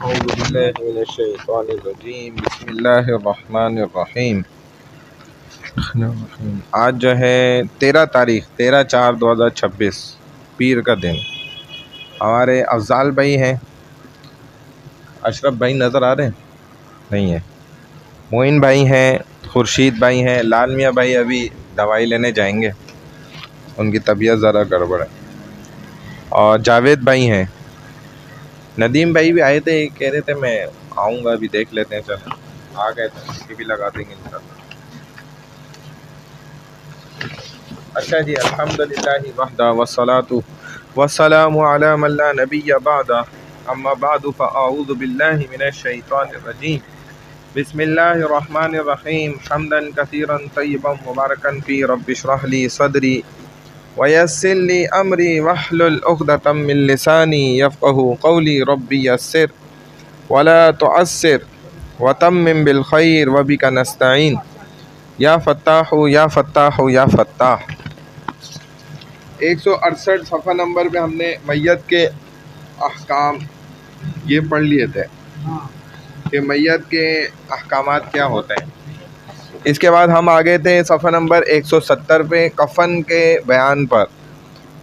اعوذ باللہ من الشیطان الرجیم بسم اللہ الرحمن الرحیم۔ آج جو ہے 13/4/2026 پیر کا دن۔ ہمارے افضال بھائی ہیں، اشرف بھائی نظر آ رہے ہیں؟ نہیں ہے۔ معین بھائی ہیں، خورشید بھائی ہیں، لال میاں بھائی ابھی دوائی لینے جائیں گے، ان کی طبیعت ذرا گڑبڑ ہے، اور جاوید بھائی ہیں۔ ندیم بھائی بھی آئے تھے، کہہ رہے تھے میں آؤں گا، ابھی دیکھ لیتے ہیں، چل آ گئے تھے، اس کی بھی لگا دیں گے انشاءاللہ۔ اچھا جی، الحمدللہ وحدہ والصلاۃ والسلام علی من لا نبی بعدہ، اما بعد فاعوذ باللہ من الشیطان الرجیم، بسم اللہ الرحمن الرحیم، حمدا کثیرا طیبا مبارکا فی، رب اشرح لی صدری ویسر لی امری واحلل عقدۃ من لسانی یفقهوا قولی، رب یسر ولا تعسر وتمم بالخیر وبک نستعین، یا فتاح یا فتاح یا فتاح۔ 168 صفحہ نمبر پہ ہم نے میت کے احکام یہ پڑھ لیے تھے کہ میت کے احکامات کیا ہوتے ہیں۔ اس کے بعد ہم آگے تھے صفحہ نمبر 170 پہ کفن کے بیان پر،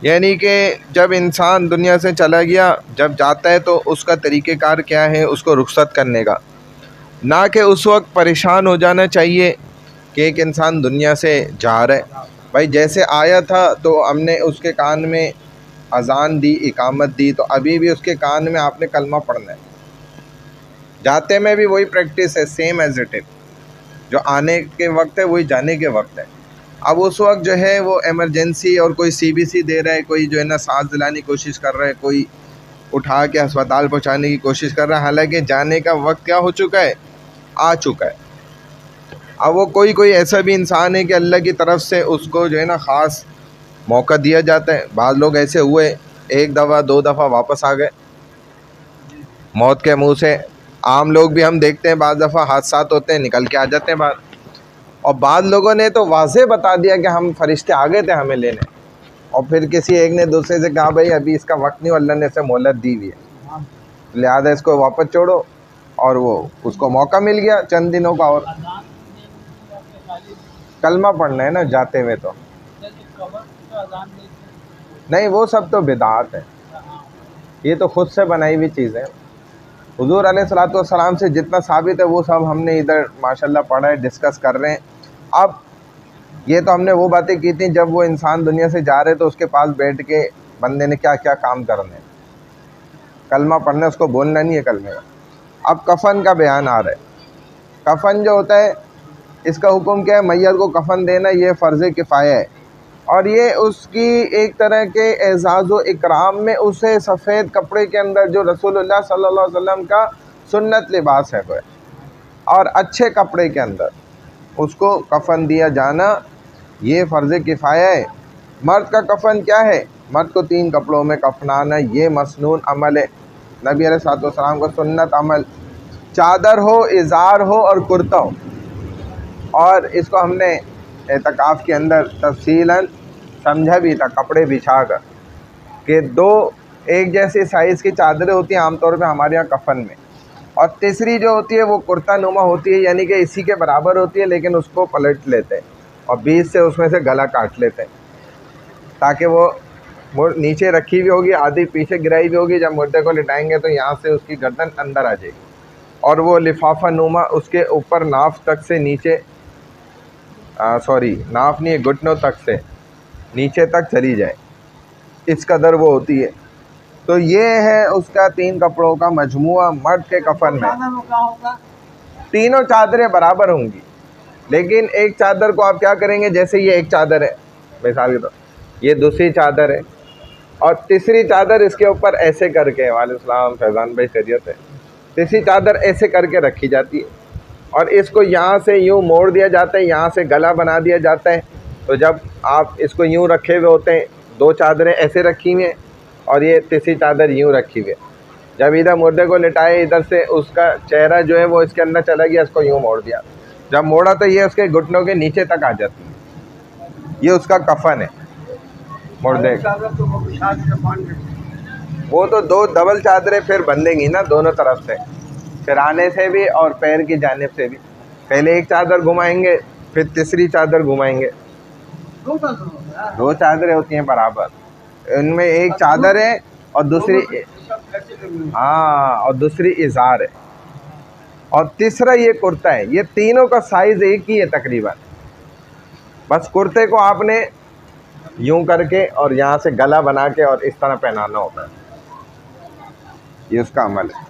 یعنی کہ جب انسان دنیا سے چلا گیا، جب جاتا ہے تو اس کا طریقہ کار کیا ہے اس کو رخصت کرنے کا، نہ کہ اس وقت پریشان ہو جانا چاہیے کہ ایک انسان دنیا سے جا رہا ہے۔ بھائی جیسے آیا تھا تو ہم نے اس کے کان میں اذان دی، اقامت دی، تو ابھی بھی اس کے کان میں آپ نے کلمہ پڑھنا ہے۔ جاتے میں بھی وہی پریکٹس ہے، سیم ایز اٹ از، جو آنے کے وقت ہے وہی جانے کے وقت ہے۔ اب اس وقت جو ہے وہ ایمرجنسی اور کوئی سی بی سی دے رہا ہے، کوئی جو ہے نا سانس دلانے کی کوشش کر رہا ہے، کوئی اٹھا کے ہسپتال پہنچانے کی کوشش کر رہا ہے، حالانکہ جانے کا وقت کیا ہو چکا ہے، آ چکا ہے۔ اب وہ کوئی ایسا بھی انسان ہے کہ اللہ کی طرف سے اس کو جو ہے نا خاص موقع دیا جاتا ہے۔ بعض لوگ ایسے ہوئے، ایک دفعہ 2 دفعہ واپس آ گئے موت کے منہ سے۔ عام لوگ بھی ہم دیکھتے ہیں بعض دفعہ حادثات ہوتے ہیں، نکل کے آ جاتے ہیں باہر، اور بعض لوگوں نے تو واضح بتا دیا کہ ہم فرشتے آ گئے تھے ہمیں لینے، اور پھر کسی ایک نے دوسرے سے کہا بھائی ابھی اس کا وقت نہیں، اللہ نے اسے مہلت دی ہوئی ہے، لہٰذا اس کو واپس چھوڑو، اور وہ اس کو موقع مل گیا چند دنوں کا، اور کلمہ پڑھنا ہے نا جاتے ہوئے۔ تو نہیں، وہ سب تو بدعات ہے، یہ تو خود سے بنائی ہوئی چیزیں۔ حضور علیہ الصلوۃ والسلام سے جتنا ثابت ہے وہ سب ہم نے ادھر ماشاءاللہ پڑھا ہے، ڈسکس کر رہے ہیں۔ اب یہ تو ہم نے وہ باتیں کی تھیں جب وہ انسان دنیا سے جا رہے تو اس کے پاس بیٹھ کے بندے نے کیا کیا کام کرنے، کلمہ پڑھنا، اس کو بولنا نہیں ہے کلمے کا۔ اب کفن کا بیان آ رہا ہے۔ کفن جو ہوتا ہے اس کا حکم کیا ہے، میت کو کفن دینا یہ فرض کفایہ ہے، اور یہ اس کی ایک طرح کے اعزاز و اکرام میں اسے سفید کپڑے کے اندر جو رسول اللہ صلی اللہ علیہ وسلم کا سنت لباس ہے وہ ہے، اور اچھے کپڑے کے اندر اس کو کفن دیا جانا یہ فرض کفایہ ہے۔ مرد کا کفن کیا ہے، مرد کو 3 کپڑوں میں کفنانا، یہ مسنون عمل ہے، نبی علیہ الصلوۃ والسلام کا سنت عمل، چادر ہو، ازار ہو اور کرتا ہو۔ اور اس کو ہم نے اعتکاف کے اندر تفصیلاً سمجھا بھی تھا، کپڑے بچھا کر، کہ 2 ایک جیسی سائز کی چادریں ہوتی ہیں عام طور پہ ہمارے یہاں کفن میں، اور تیسری جو ہوتی ہے وہ کرتا نما ہوتی ہے، یعنی کہ اسی کے برابر ہوتی ہے لیکن اس کو پلٹ لیتے ہیں اور بیچ سے اس میں سے گلا کاٹ لیتے ہیں، تاکہ وہ نیچے رکھی ہوئی ہوگی، آدھی پیچھے گرائی ہوئی ہوگی، جب مردے کو لٹائیں گے تو یہاں سے اس کی گردن اندر آ جائے گی، اور وہ لفافہ نما اس کے اوپر ناف تک سے نیچے ناف نہیں، گھٹنوں تک سے نیچے تک چلی جائے، اس قدر وہ ہوتی ہے۔ تو یہ ہے اس کا 3 کپڑوں کا مجموعہ مرد کے کفن میں۔ تینوں چادریں برابر ہوں گی، لیکن ایک چادر کو آپ کیا کریں گے، جیسے یہ ایک چادر ہے مثال کے طور، یہ دوسری چادر ہے، اور تیسری چادر اس کے اوپر ایسے کر کے، وعلیکم السلام فیضان بھائی خیریت ہے، تیسری چادر ایسے کر کے رکھی جاتی ہے، اور اس کو یہاں سے یوں موڑ دیا جاتا ہے، یہاں سے گلا بنا دیا جاتا ہے۔ تو جب آپ اس کو یوں رکھے ہوئے ہوتے ہیں، 2 چادریں ایسے رکھی ہوئی ہیں اور یہ تیسری چادر یوں رکھی ہوئی ہے، جب ادھر مردے کو لٹائے، ادھر سے اس کا چہرہ جو ہے وہ اس کے اندر چلا گیا، اس کو یوں موڑ دیا، جب موڑا تو یہ اس کے گھٹنوں کے نیچے تک آ جاتی ہے، یہ اس کا کفن ہے مردے کا۔ وہ تو 2 ڈبل چادریں پھر بندھیں گی نا دونوں طرف سے، سرانے سے بھی اور پیر کی جانب سے بھی. پہلے ایک چادر گھمائیں گے پھر تیسری چادر گھمائیں گے. 2 چادریں ہوتی ہیں برابر، ان میں ایک چادر ہے اور دوسری ازار ہے، اور تیسرا یہ کرتا ہے. یہ تینوں کا سائز ایک ہی ہے تقریباً، بس کرتے کو آپ نے یوں کر کے اور یہاں سے گلا بنا کے اور اس طرح پہنانا ہوتا ہے. یہ اس کا عمل ہے.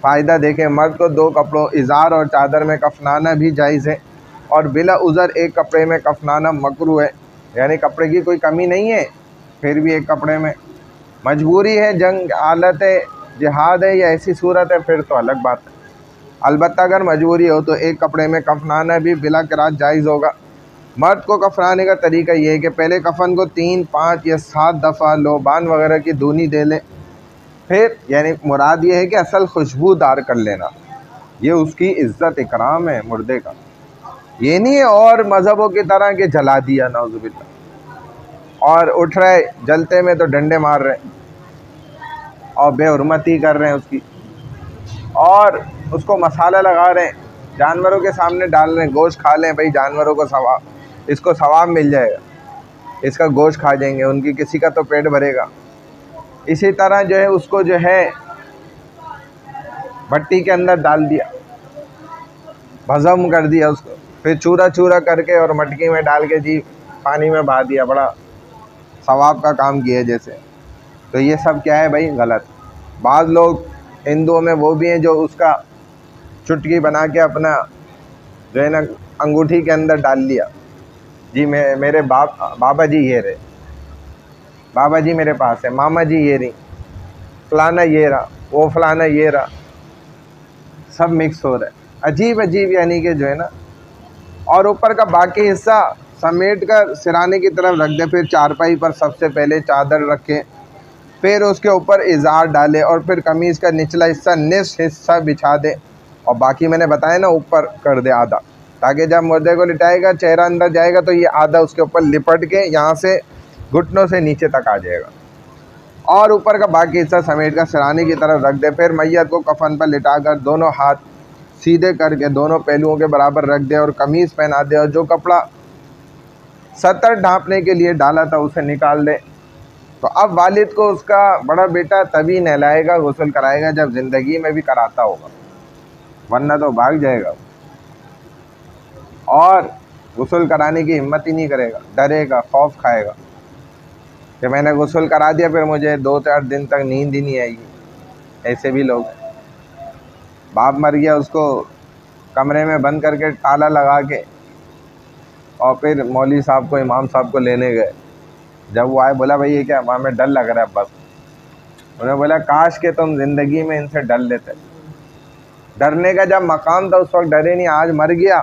فائدہ دیکھیں، مرد کو 2 کپڑوں ازار اور چادر میں کفنانا بھی جائز ہے، اور بلا عذر ایک کپڑے میں کفنانا مکروہ ہے. یعنی کپڑے کی کوئی کمی نہیں ہے پھر بھی ایک کپڑے میں. مجبوری ہے، جنگ، حالت ہے، جہاد ہے یا ایسی صورت ہے پھر تو الگ بات ہے. البتہ اگر مجبوری ہو تو ایک کپڑے میں کفنانا بھی بلا کراہت جائز ہوگا. مرد کو کفنانے کا طریقہ یہ ہے کہ پہلے کفن کو 3، 5 یا 7 دفعہ لوبان وغیرہ کی دھونی دے لے. پھر یعنی مراد یہ ہے کہ اصل خوشبودار کر لینا، یہ اس کی عزت اکرام ہے مردے کا. یہ نہیں ہے اور مذہبوں کی طرح کہ جلا دیا نعوذ باللہ، اور اٹھ رہے جلتے میں تو ڈنڈے مار رہے اور بے حرمتی کر رہے ہیں اس کی، اور اس کو مسالہ لگا رہے ہیں، جانوروں کے سامنے ڈال رہے ہیں. گوشت کھا لیں بھائی، جانوروں کو ثواب، اس کو ثواب مل جائے گا، اس کا گوشت کھا جائیں گے، ان کی کسی کا تو پیٹ بھرے گا. اسی طرح جو ہے اس کو جو ہے بھٹی کے اندر ڈال دیا، بھزم کر دیا اس کو، پھر چورا چورا کر کے اور مٹکی میں ڈال کے جی پانی میں بہا دیا، بڑا ثواب کا کام کیا جیسے. تو یہ سب کیا ہے بھائی؟ غلط. بعض لوگ ہندوؤں میں وہ بھی ہیں جو اس کا چٹکی بنا کے اپنا جو ہے نا انگوٹھی کے اندر ڈال لیا، جی میرے بابا جی یہ رہے، بابا جی میرے پاس ہے، ماما جی یہ رہی، فلانا یہ رہا، وہ فلانا یہ رہا، سب مکس ہو رہا ہے. عجیب عجیب یعنی کہ جو ہے نا. اور اوپر کا باقی حصہ سمیٹ کر سرانے کی طرف رکھ دے. پھر چارپائی پر سب سے پہلے چادر رکھے، پھر اس کے اوپر ازار ڈالے، اور پھر قمیض کا نچلا حصہ نصف حصہ بچھا دے، اور باقی میں نے بتایا نا اوپر کر دے آدھا، تاکہ جب مردے کو لٹائے گا چہرہ اندر جائے گا تو یہ آدھا اس کے اوپر لپٹ کے یہاں سے گھٹنوں سے نیچے تک آ جائے گا. اور اوپر کا باقی حصہ سمیٹ کر سرانے کی طرف رکھ دے. پھر میت کو کفن پر لٹا کر دونوں ہاتھ سیدھے کر کے دونوں پہلوؤں کے برابر رکھ دے اور قمیض پہنا دے، اور جو کپڑا سطر ڈھانپنے کے لیے ڈالا تھا اسے نکال دے. تو اب والد کو اس کا بڑا بیٹا تبھی نہلائے گا، غسل کرائے گا جب زندگی میں بھی کراتا ہوگا، ورنہ تو بھاگ جائے گا اور غسل کرانے کی ہمت ہی نہیں کرے گا، ڈرے گا، خوف کھائے گا کہ میں نے غسل کرا دیا پھر مجھے 2-4 دن تک نیند ہی نہیں آئے گی. ایسے بھی لوگ ہیں. باپ مر گیا، اس کو کمرے میں بند کر کے تالا لگا کے، اور پھر مولوی صاحب کو، امام صاحب کو لینے گئے. جب وہ آئے بولا بھائی یہ کیا؟ ہمیں ڈر لگ رہا ہے بس. انہوں نے بولا کاش کہ تم زندگی میں ان سے ڈر لیتے. ڈرنے کا جب مقام تھا اس وقت ڈرے نہیں. آج مر گیا،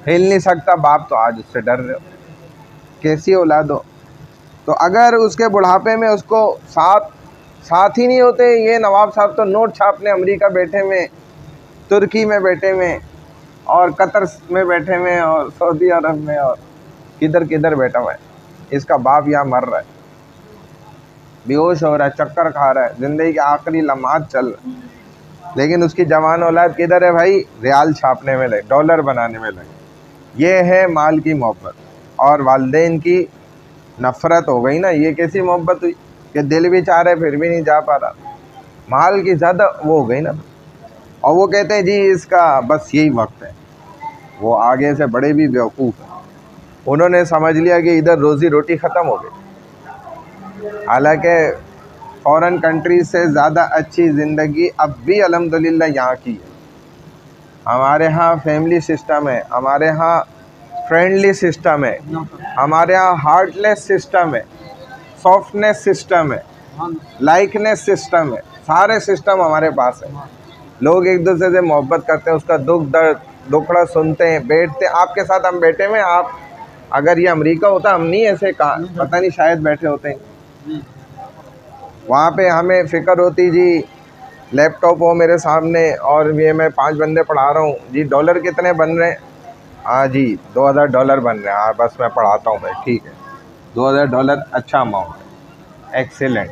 ہل نہیں سکتا باپ، تو آج اس سے ڈر رہے ہو. کیسی اولاد ہو؟ تو اگر اس کے بڑھاپے میں اس کو ساتھ ہی نہیں ہوتے، یہ نواب صاحب تو نوٹ چھاپنے امریکہ بیٹھے ہوئے، ترکی میں بیٹھے ہوئے، اور قطر میں بیٹھے ہوئے، اور سعودی عرب میں، اور کدھر کدھر بیٹھا ہوا ہے. اس کا باپ یہاں مر رہا ہے، بے ہوش ہو رہا ہے، چکر کھا رہا ہے، زندگی کے آخری لمحات چل رہے ہیں. لیکن اس کی جوان اولاد کدھر ہے بھائی؟ ریال چھاپنے میں لگے، ڈالر بنانے میں لگے. یہ ہے مال کی محبت. اور والدین کی نفرت ہو گئی نا. یہ کیسی محبت ہوئی کہ دل بھی چاہ رہے پھر بھی نہیں جا پا رہا. مال کی زیادہ وہ ہو گئی نا. اور وہ کہتے ہیں جی اس کا بس یہی وقت ہے. وہ آگے سے بڑے بھی بیوقوف ہیں، انہوں نے سمجھ لیا کہ ادھر روزی روٹی ختم ہو گئی. حالانکہ فورن کنٹریز سے زیادہ اچھی زندگی اب بھی الحمدللہ یہاں کی ہے. ہمارے ہاں فیملی سسٹم ہے، ہمارے ہاں فرینڈلی سسٹم ہے، ہمارے ہاں ہارٹ لیس سسٹم ہے، سافٹنیس سسٹم ہے، لائکنیس سسٹم ہے. سارے سسٹم ہمارے پاس ہیں. لوگ ایک دوسرے سے محبت کرتے ہیں، اس کا دکھ درد دکھڑا سنتے ہیں، بیٹھتے ہیں. آپ کے ساتھ ہم بیٹھے ہوئے، آپ اگر یہ امریکہ ہوتا ہم نہیں ایسے کہا، پتہ نہیں شاید بیٹھے ہوتے ہیں. وہاں پہ ہمیں فکر ہوتی جی لیپ ٹاپ ہو میرے سامنے اور یہ میں 5 بندے پڑھا رہا ہوں، جی ڈالر کتنے بن رہے ہیں؟ ہاں جی $2000 بن رہے ہیں. ہاں بس میں پڑھاتا ہوں بھائی، ٹھیک ہے $2000 اچھا اماؤنٹ ہے، ایکسیلنٹ.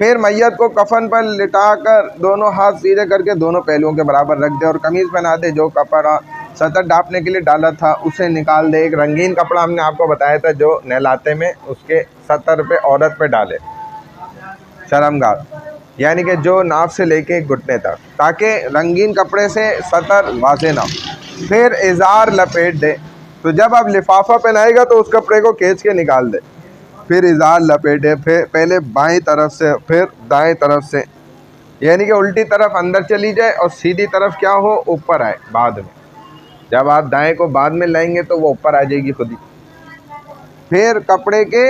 پھر میت کو کفن پر لٹا کر دونوں ہاتھ سیدھے کر کے دونوں پہلوؤں کے برابر رکھ دے اور قمیض پہنا دے. جو کپڑا سطر ڈھانپنے کے لیے ڈالا تھا اسے نکال دے. ایک رنگین کپڑا ہم نے آپ کو بتایا تھا جو نہلاتے میں اس کے سطر پہ عورت پہ ڈالے, شرمگاہ, یعنی کہ جو ناف سے لے کے گھٹنے تک, تاکہ رنگین کپڑے سے سطر واضح نہ ہو. پھر ازار لپیٹ دے. تو جب آپ لفافہ پہنائے گا تو اس کپڑے کو کھینچ کے نکال دے. پھر ازار لپیٹے, پھر پہلے بائیں طرف سے پھر دائیں طرف سے, یعنی کہ الٹی طرف اندر چلی جائے اور سیدھی طرف کیا ہو, اوپر آئے بعد میں. جب آپ دائیں کو بعد میں لائیں گے تو وہ اوپر آ جائے گی خود ہی. پھر کپڑے کے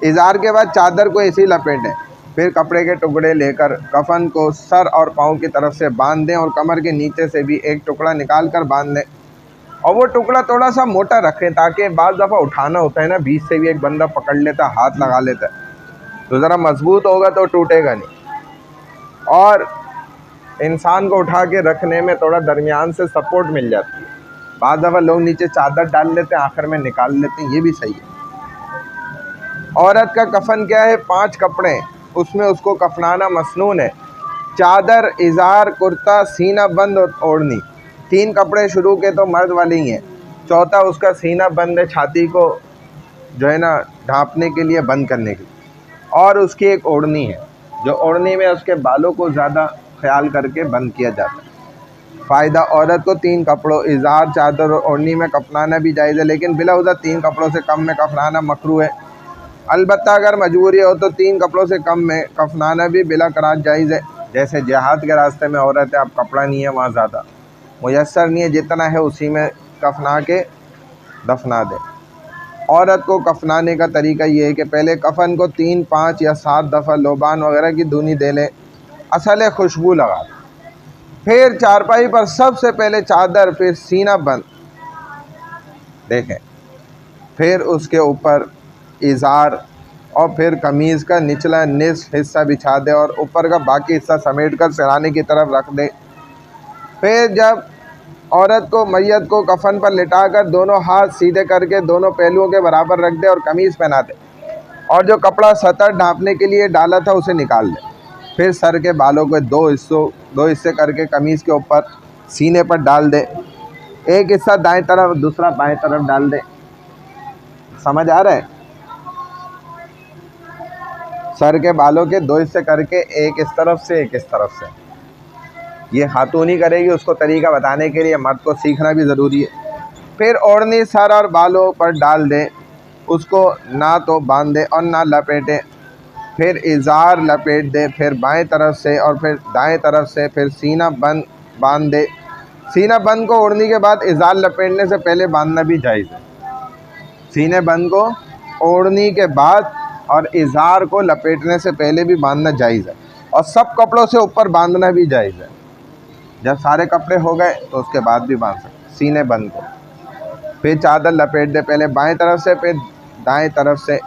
ازار کے بعد چادر کو ایسے ہی لپیٹیں. پھر کپڑے کے ٹکڑے لے کر کفن کو سر اور پاؤں کی طرف سے باندھ دیں اور کمر کے نیچے سے بھی ایک ٹکڑا نکال کر باندھ دیں. اور وہ ٹکڑا تھوڑا سا موٹا رکھیں تاکہ بعض دفعہ اٹھانا ہوتا ہے نا, بیچ سے بھی ایک بندہ پکڑ لیتا ہے, ہاتھ لگا لیتا ہے, تو ذرا مضبوط ہوگا تو ٹوٹے گا نہیں. اور انسان کو اٹھا کے رکھنے میں تھوڑا درمیان سے سپورٹ مل جاتی ہے. بعض دفعہ لوگ نیچے چادر ڈال لیتے ہیں, آخر میں نکال لیتے ہیں, یہ بھی صحیح ہے. عورت کا کفن کیا ہے, 5 کپڑے, اس میں اس کو کفنانا مسنون ہے. چادر, ازار, کرتا, سینہ بند اور اوڑھنی. 3 کپڑے شروع کے تو مرد والے ہی ہیں. چوتھا اس کا سینہ بند ہے, چھاتی کو جو ہے نا ڈھانپنے کے لیے, بند کرنے کے لیے. اور اس کی ایک اوڑھنی ہے, جو اوڑھنی میں اس کے بالوں کو زیادہ خیال کر کے بند کیا جاتا ہے. فائدہ, عورت کو 3 کپڑوں ازار, چادر اور اوڑھنی میں کفنانا بھی جائز ہے, لیکن بلا وجہ 3 کپڑوں سے کم میں کفنانا مکروہ ہے. البتہ اگر مجبوری ہو تو 3 کپڑوں سے کم میں کفنانا بھی بلا قرار جائز ہے. جیسے جہاد کے راستے میں عورت ہے, اب کپڑا نہیں ہے, وہاں زیادہ میسر نہیں ہے, جتنا ہے اسی میں کفنا کے دفنا دے. عورت کو کفنانے کا طریقہ یہ ہے کہ پہلے کفن کو 3, 5 یا 7 دفعہ لوبان وغیرہ کی دھونی دے لے, اصل خوشبو لگا دے. پھر چارپائی پر سب سے پہلے چادر, پھر سینہ بند دیکھیں, پھر اس کے اوپر ازار اور پھر قمیض کا نچلا نصف حصہ بچھا دے اور اوپر کا باقی حصہ سمیٹ کر سرانے کی طرف رکھ دے. پھر جب عورت کو میت کو کفن پر لٹا کر دونوں ہاتھ سیدھے کر کے دونوں پہلوؤں کے برابر رکھ دے اور قمیض پہنا دے, اور جو کپڑا سطر ڈھانپنے کے لیے ڈالا تھا اسے نکال دے. پھر سر کے بالوں کو 2 حصے کر کے قمیض کے اوپر سینے پر ڈال دے. ایک حصہ دائیں طرف, دوسرا بائیں طرف ڈال دے. سمجھ آ رہا ہے؟ سر کے بالوں کے 2 حصے کر کے, ایک اس طرف سے ایک اس طرف سے. یہ خاتون ہی کرے گی, اس کو طریقہ بتانے کے لیے مرد کو سیکھنا بھی ضروری ہے. پھر اوڑھنی سر اور بالوں پر ڈال دے, اس کو نہ تو باندھے اور نہ لپیٹے. پھر ازار لپیٹ دے, پھر بائیں طرف سے اور پھر دائیں طرف سے, پھر سینہ بند باندھ دے. سینہ بند کو اوڑھنی کے بعد ازار لپیٹنے سے پہلے باندھنا بھی جائز ہے. سینے بند کو اوڑھنی کے بعد اور ازار کو لپیٹنے سے پہلے بھی باندھنا جائز ہے, اور سب کپڑوں سے اوپر باندھنا بھی جائز ہے. جب سارے کپڑے ہو گئے تو اس کے بعد بھی باندھ سکتے سینے بند کو. پھر چادر لپیٹ دے, پہلے بائیں طرف سے پھر دائیں طرف سے.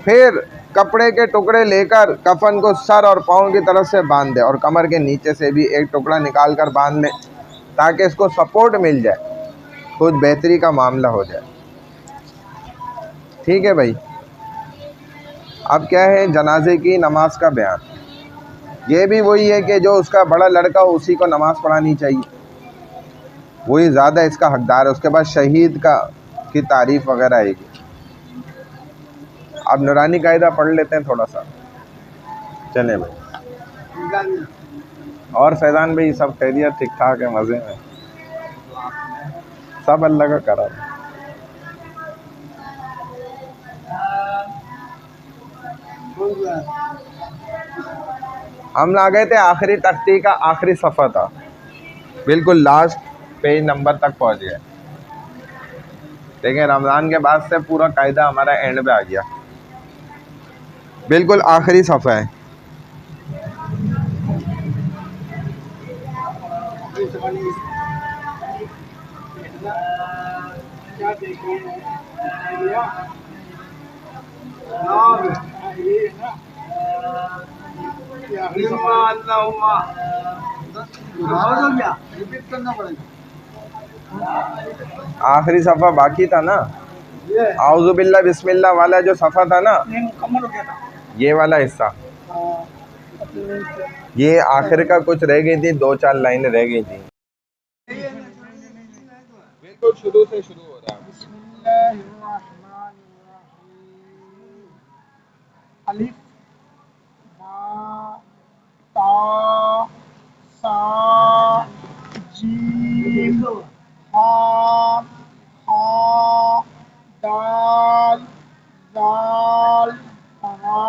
پھر کپڑے کے ٹکڑے لے کر کفن کو سر اور پاؤں کی طرف سے باندھ دے, اور کمر کے نیچے سے بھی ایک ٹکڑا نکال کر باندھ لے تاکہ اس کو سپورٹ مل جائے, کچھ بہتری کا معاملہ ہو جائے. ٹھیک ہے بھائی. اب کیا ہے, جنازے کی نماز کا بیان. یہ بھی وہی ہے کہ جو اس کا بڑا لڑکا ہو اسی کو نماز پڑھانی چاہیے, وہی زیادہ اس کا حقدار ہے. اس کے بعد شہید کی تعریف وغیرہ آئے گی. آپ نورانی قاعدہ پڑھ لیتے ہیں تھوڑا سا, چلیں بھائی. اور فیضان بھائی سب خیریت, ٹھیک ٹھاک ہے, مزے میں سب, اللہ کا کرم. ہم آ گئے تھے آخری تختی کا آخری صفحہ تھا, بالکل لاسٹ پیج نمبر تک پہنچ گئے. دیکھیں رمضان کے بعد سے پورا قاعدہ ہمارا اینڈ پہ آ گیا, بالکل آخری صفحہ ہے. آخری صفحہ باقی تھا نا, اعوذ باللہ بسم اللہ والا جو صفحہ تھا نا, یہ والا حصہ یہ آخر کا کچھ رہ گئی تھی، 2-4 لائنیں رہ گئی تھیں. بالکل شروع سے شروع ہو رہا ہے. بسم اللہ الرحمن الرحیم. الف با تا سا جیم ہا ہا دال ذال را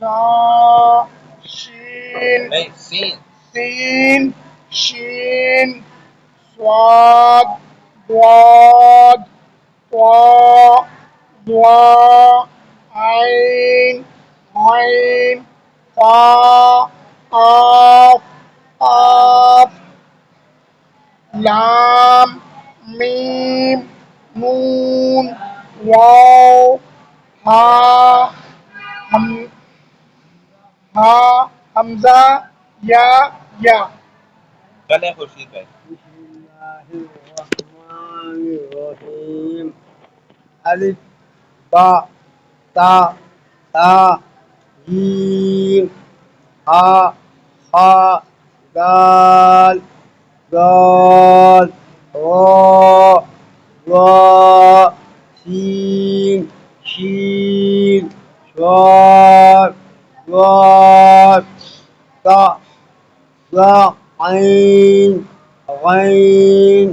زا شین نہیں، سین. سین شین صاد ضاد طا ضا عین عین قاف قاف قاف لام میم نون واو ہا ہم ہا حمزہ یا چلیں خورشید بھائی. بسم اللہ الرحمن الرحیم. الف با تا تا جیم ہا ہا دال دال را را سین شین صاد ضاد طا ظا عین غین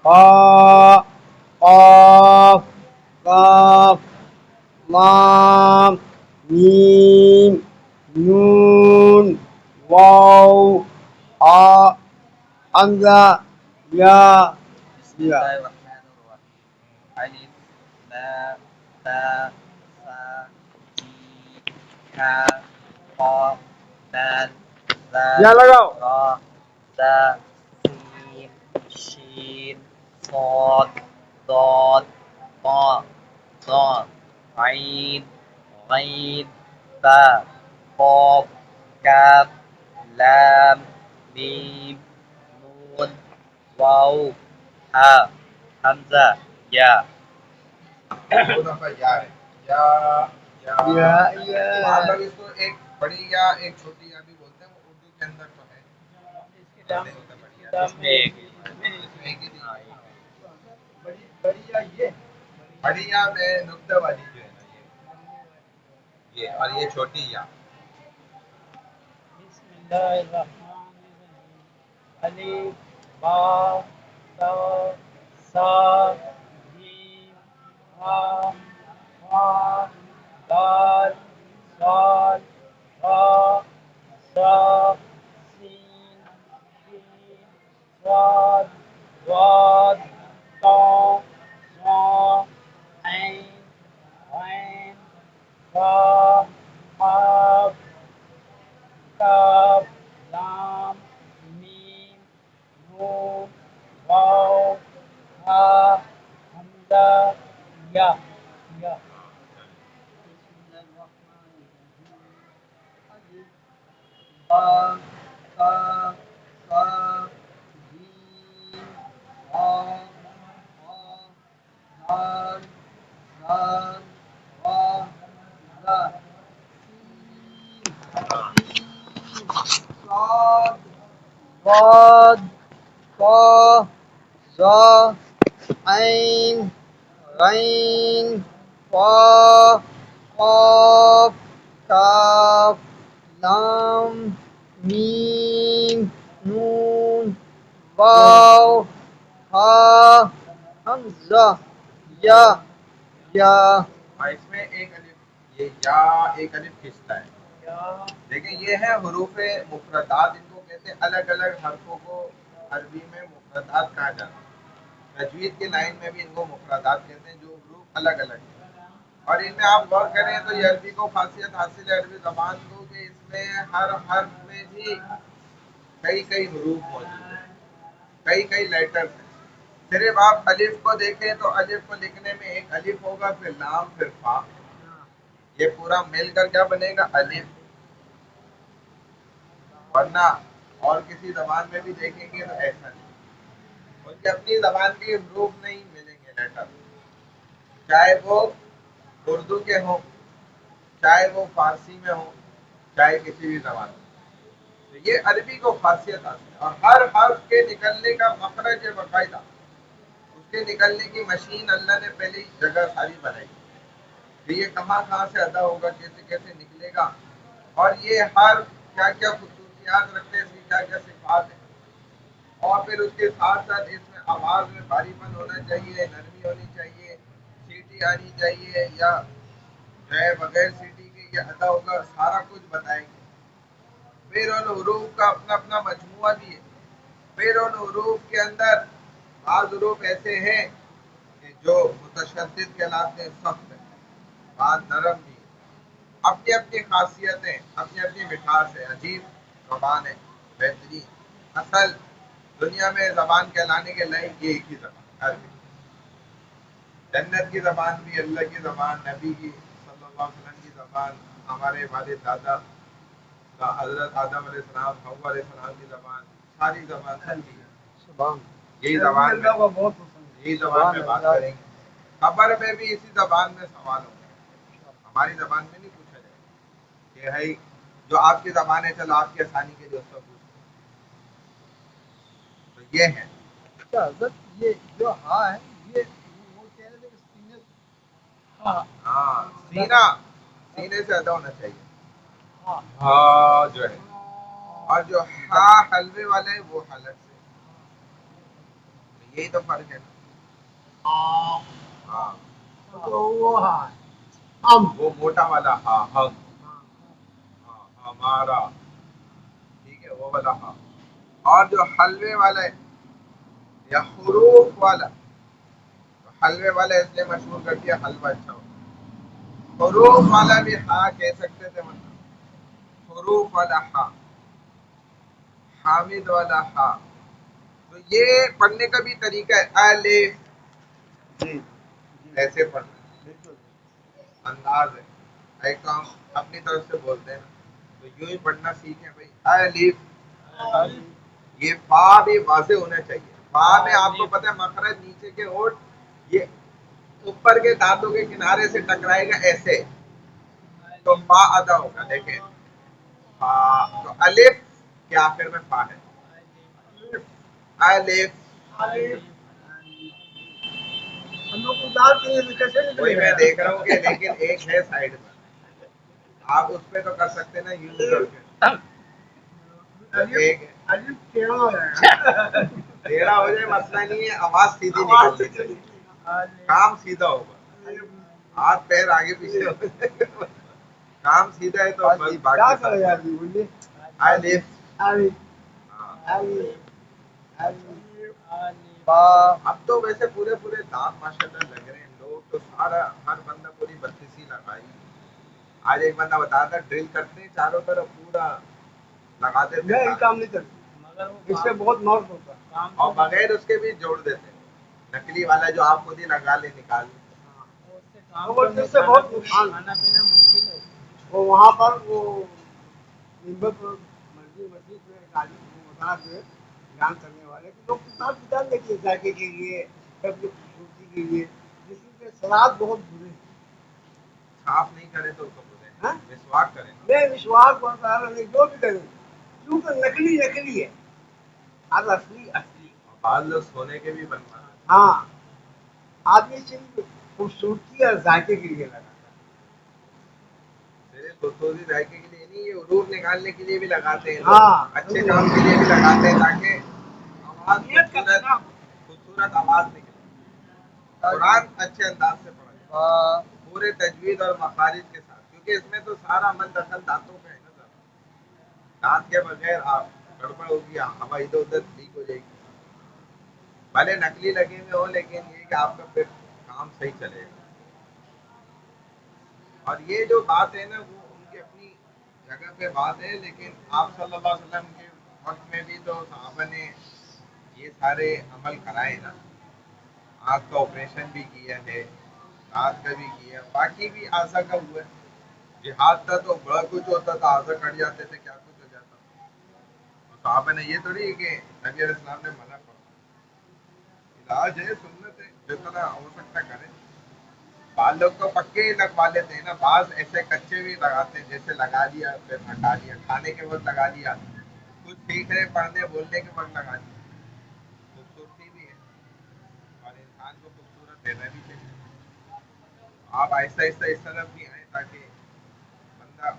قاف قاف قاف لام میم نون واو ہا حمزہ یا. بسم اللہ الرحمن الرحیم. الف با تا سا جیم ہا قاف دال یا ذال لگاؤ. را زا سین شین صاد ضاد طا ظا عین غین با قاف کاف لام میم نون واو ہا حمزہ یا. دو دفعہ یا ہے. یا آپ لوگ اس کو ایک بڑی یا ایک چھوٹی یا بھی بولتے ہیں، وہ اردو کے اندر تو ہے. اس میں ایک بڑی یا میں نقطہ والی جو ہے نا، یہ اور یہ چھوٹی یا. بسم اللہ الرحمن الرحیم. الف با تا سا جیم ہا ہا دال ذال را زا سین شین صاد ضاد طا ظا عین غین قاف قاف کاف لام میم نون واو ہا حمزہ یا. بسم اللہ الرحمن الرحیم. الف با تا سا جیم ہا ہا دال ذال را زا سین صاد ضاد طا ظا عین غین قا قاف کاف لام میم نون واو ہا حمزہ یا. اور اس میں ایک الف، یہ یا ایک الف کھنچتا ہے. دیکھیں یہ ہے حروف مفردات، ان کو کہتے ہیں. الگ الگ حرفوں کو عربی میں مفردات کہا جاتا ہے. تجوید کی لائن میں بھی ان کو مفردات کہتے ہیں، جو حروف الگ الگ ہیں. اور ان میں آپ غور کریں تو یہ عربی کو خاصیت حاصل ہے، عربی زبان کو، کہ اس میں ہر حرف میں بھی کئی کئی حروف موجود ہیں، کئی کئی لیٹرز ہیں. صرف آپ الف کو دیکھیں تو الف کو لکھنے میں ایک الف ہوگا، پھر لام، پھر فا. یہ پورا مل کر کیا بنے گا؟ الف. ورنہ اور کسی زبان میں بھی دیکھیں گے تو ایسا نہیں. ان کی اپنی زبان کے حروف نہیں ملیں گے لیٹر، چاہے وہ اردو کے ہوں، چاہے وہ فارسی میں ہوں، چاہے کسی بھی زبان میں. تو یہ عربی کو خاصیت آتی ہے. اور ہر حرف کے نکلنے کا مخرج ہے باقاعدہ. اس کے نکلنے کی مشین اللہ نے پہلی جگہ ساری بنائی کہ یہ کہاں سے ادا ہوگا, کیسے کیسے نکلے گا, اور یہ ہر کیا کیا خصوصیات رکھتے ہیں, اس کی کیا کیا صفات ہیں. اور پھر اس کے ساتھ ساتھ اس میں آواز میں بھاری پن ہونا چاہیے, نرمی ہونی چاہیے, سیٹی آنی چاہیے, یا جو ہے بغیر سیٹی کے یہ ادا ہوگا, سارا کچھ بتائیں گے. پھر ان حروف کا اپنا اپنا مجموعہ بھی ہے. پھر ان حروف کے اندر بعض حروف ایسے ہیں کہ جو متشدد کہلاتے ہیں, سخت ہے, بعض نرم بھی ہے. اپنی اپنی خاصیتیں, اپنی اپنی مٹھاس ہے. عجیب زبان ہے, بہترین. اصل دنیا میں زبان کہلانے کے لائق یہ ایک ہی زبان عربی. جنت کی زبان بھی, اللہ کی زبان, نبی کی صلی اللہ علیہ وسلم کی زبان, ہمارے والد دادا حضرت آدم علیہ السلام, حوا علیہ السلام کی زبان, ساری زبان سب کی ہے. یہی زبان میں یہی زبان میں بات کریں گے. خبر میں بھی اسی زبان میں سوال ہوگا, ہماری زبان میں نہیں پوچھا جائے گا کہ بھائی جو آپ کی زبان ہے چلو آپ کی آسانی کے لیے اس کا پوچھ. تو یہ ہے. حضرت یہ جو ہاں ہے یہ وہ کہہ رہے تھے کہ سینے ہاں, سینہ سینے سے ادا ہونا چاہیے. ہاں جو ہے, اور جو ہاں حلوے والے ہیں وہ حلق سے. یہی تو فرق ہے نا. ہاں تو وہ ہاں وہ موٹا والا ہاں, ہم, ہاں ہمارا, ٹھیک ہے, وہ والا ہاں. اور جو حلوے والا ہے یا حروف والا, تو حلوے والا اس لیے مشہور کر دیا حلوہ اچھا ہوتا ہے. حروف والا بھی ہاں کہہ سکتے تھے, مطلب حروف والا ہاں, حامد والا ہاں. تو یہ پڑھنے کا بھی طریقہ ہے. الف, جی ایسے پڑھنا ہے, بالکل انداز ہے. ایک تو ہم اپنی طرف سے بولتے ہیں نا, تو یوں ہی پڑھنا سیکھیں بھائی. الف, یہ فا بھی واضح ہونا چاہیے. فا میں آپ کو پتہ ہے مخرج نیچے کے ہونٹ یہ اوپر کے دانتوں کے کنارے سے ٹکرائے گا ایسے, تو فا ادا ہوگا. دیکھیں فا, تو الف کے آخر میں فا ہے. الف, ہم لوگ ادار کے لیے کیسے وہی نکلے میں گا دیکھ رہا ہوں کہ لیکن ایک ہے سائڈ پر, آپ اس پہ تو کر سکتے نا یوں کر کے. ایک ہے الف ٹیڑھا ہو جائے گا. ٹیڑھا ہو جائے مسئلہ نہیں ہے, آواز سیدھی نکلنی چاہیے, کام سیدھا ہوگا. ہاتھ پیر آگے پیچھے ہو جائے, کام سیدھا ہے تو بس کیا باقی کرے سب. گا جی بولیے. الف, الف ہاں. با اب تو ویسے پورے دانت ماشاءاللہ لگ رہے ہیں. لوگ تو سارا ہر بندہ پوری 32 لگائی. آج ایک بندہ بتا تھا ڈرل کرتے ہیں چاروں طرف پورا لگا دیتے میں یہ ہیں, کام نہیں کرتی, اس سے بہت نوٹ ہوتا ہے. اور بغیر اس کے بھی جوڑ دیتے ہیں. نکلی والا جو آپ خود ہی لگا لے نکال لے. اس سے بہت نقصان. کھانا پینا مشکل ہے. وہ وہاں پر وہ مسجد میں بتا دے بیان کرنے والے کہ لوگ کتاب کتاب دیکھیے ذائقے کے لیے, سب کی خوبصورتی کے لیے, جس کے سلاد بہت برے ہیں. صاف نہیں کرے تو اس کو بولے ہاں؟ مسواک کریں. میں وشواس بڑھتا ہے جو بھی کریں, کیونکہ نکلی ہے, اب اصلی اصلی. اور بعض لوگ سونے کے بھی بنواتے ہیں. ہاں, آدمی صرف خوبصورتی اور ذائقے کے لیے لگاتا ہے. میرے خصوصی ذائقے کے لیے نہیں, یہ حروف نکالنے کے لیے بھی لگاتے ہیں, ہاں. اچھے کام کے لیے بھی لگاتے ہیں تاکہ آواز خوبصورت آواز نکلے. قرآن اچھے انداز سے پڑھا جائے پورے تجوید اور مخارج کے ساتھ, کیونکہ اس میں تو سارا من دخل دانتوں کا ہے نا. دانت کے بغیر آپ گڑبڑ ہوگی, ہوا ادھر ادھر لیک ہو جائے گی. بھلے نکلی لگے ہوئے ہو لیکن یہ کہ آپ کا پھر کام صحیح چلے گا. اور یہ جو بات ہے نا وہ ان کی اپنی جگہ پہ بات ہے, لیکن آپ صلی اللہ علیہ وسلم کے وقت میں بھی تو صحابہ نے یہ سارے عمل کرائے نا. آنکھ کا آپریشن بھی کیا ہے, ہاتھ کا بھی کیا, باقی بھی آسا کا ہوا ہے. جہاد تھا تو بڑا کچھ ہوتا تھا, آسا کٹ جاتے تھے, کیا کچھ ہو جاتا تھا. تو صحابہ نے یہ تھوڑی ہے کہ نبی علیہ السلام نے منع فرمایا. علاج ہے, سنت ہے, جتنا ہو سکتا کریں. بعض لوگ تو پکے ہی لگوا لیتے ہیں نا، بعض ایسے کچے بھی لگاتے ہیں، جیسے لگا دیا پھر ہٹا دیا، کھانے کے وقت لگا دیا، کچھ سیکھنے پڑھنے بولنے کے وقت لگا دیا. خوبصورتی بھی ہے اور انسان کو خوبصورت رہنا بھی چاہیے. آپ آہستہ آہستہ اس طرف بھی آئیں تاکہ بندہ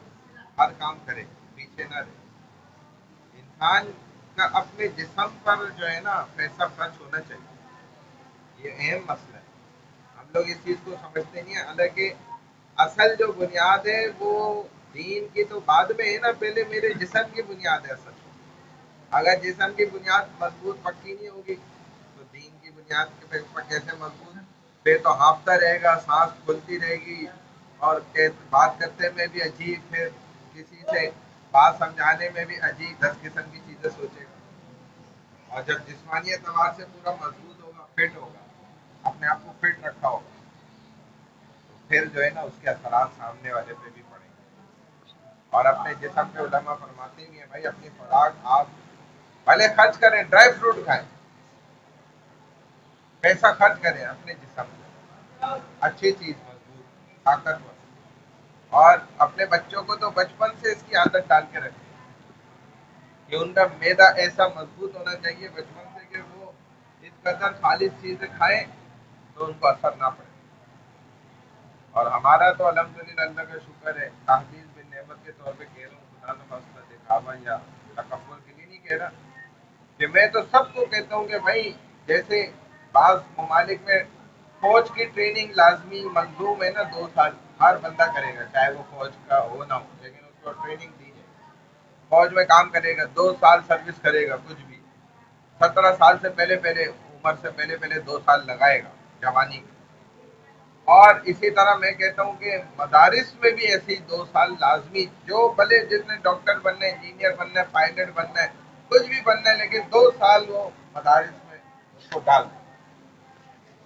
ہر کام کرے، پیچھے نہ رہے. انسان کا اپنے جسم پر جو ہے نا پیسہ خرچ ہونا چاہیے، یہ اہم مسئلہ ہے. ہم لوگ اس چیز کو سمجھتے نہیں ہیں، حالانکہ اصل جو بنیاد ہے وہ دین کی تو بعد میں ہے نا، پہلے میرے جسم کی بنیاد ہے اصل. اگر جسم کی بنیاد مضبوط پکی نہیں ہوگی تو دین کی بنیاد پر کیسے مضبوط؟ پھر تو ہانپتا رہے گا، سانس کھلتی رہے گی، اور بات کرتے میں بھی عجیب، پھر کسی سے بات سمجھانے میں بھی عجیب، 10 قسم کی چیزیں سوچے گا. اور جب جسمانی اعتبار سے پورا مضبوط ہوگا، فٹ ہوگا، اپنے آپ کو فٹ رکھا ہوگا، تو پھر جو ہے نا اس کے اثرات سامنے والے پہ بھی پڑیں گے. اور اپنے جسم پہ علماء فرماتے بھی ہیں بھائی اپنی خوراک آپ بھلے خرچ کریں، ڈرائی فروٹ کھائیں، پیسہ خرچ کریں اپنے جسم پہ، اچھی چیز مضبوط طاقتور. اور اپنے بچوں کو تو بچپن سے اس کی عادت ڈال کے رکھیں کہ ان کا معدہ ایسا مضبوط ہونا چاہیے بچپن سے کہ وہ اس قدر خالص چیزیں کھائیں تو ان کو اثر نہ پڑے. اور ہمارا تو الحمدللہ اللہ کا شکر ہے، تحفیظ بن نعمت کے طور پہ کہہ رہا ہوں، خدا نخواستہ دکھاوا یا تکبر کے لیے نہیں کہہ رہا، کہ میں تو سب کو کہتا ہوں کہ بھائی جیسے بعض ممالک میں فوج کی ٹریننگ لازمی ملزوم ہے نا، 2 سال ہر بندہ کرے گا، چاہے وہ فوج کا ہو نہ ہو، لیکن اس کو ٹریننگ دی جائے. فوج میں کام کرے گا، 2 سال سروس کرے گا، کچھ بھی 17 سال سے پہلے عمر سے پہلے 2 سال لگائے گا جوانی کا. اور اسی طرح میں کہتا ہوں کہ مدارس میں بھی ایسی 2 سال لازمی، جو بھلے جس نے ڈاکٹر بننا ہے، انجینئر بننا ہے، پائلٹ بننا ہے، کچھ بھی بننا ہے، لیکن 2 سال وہ مدارس میں اس کو ڈال دیں.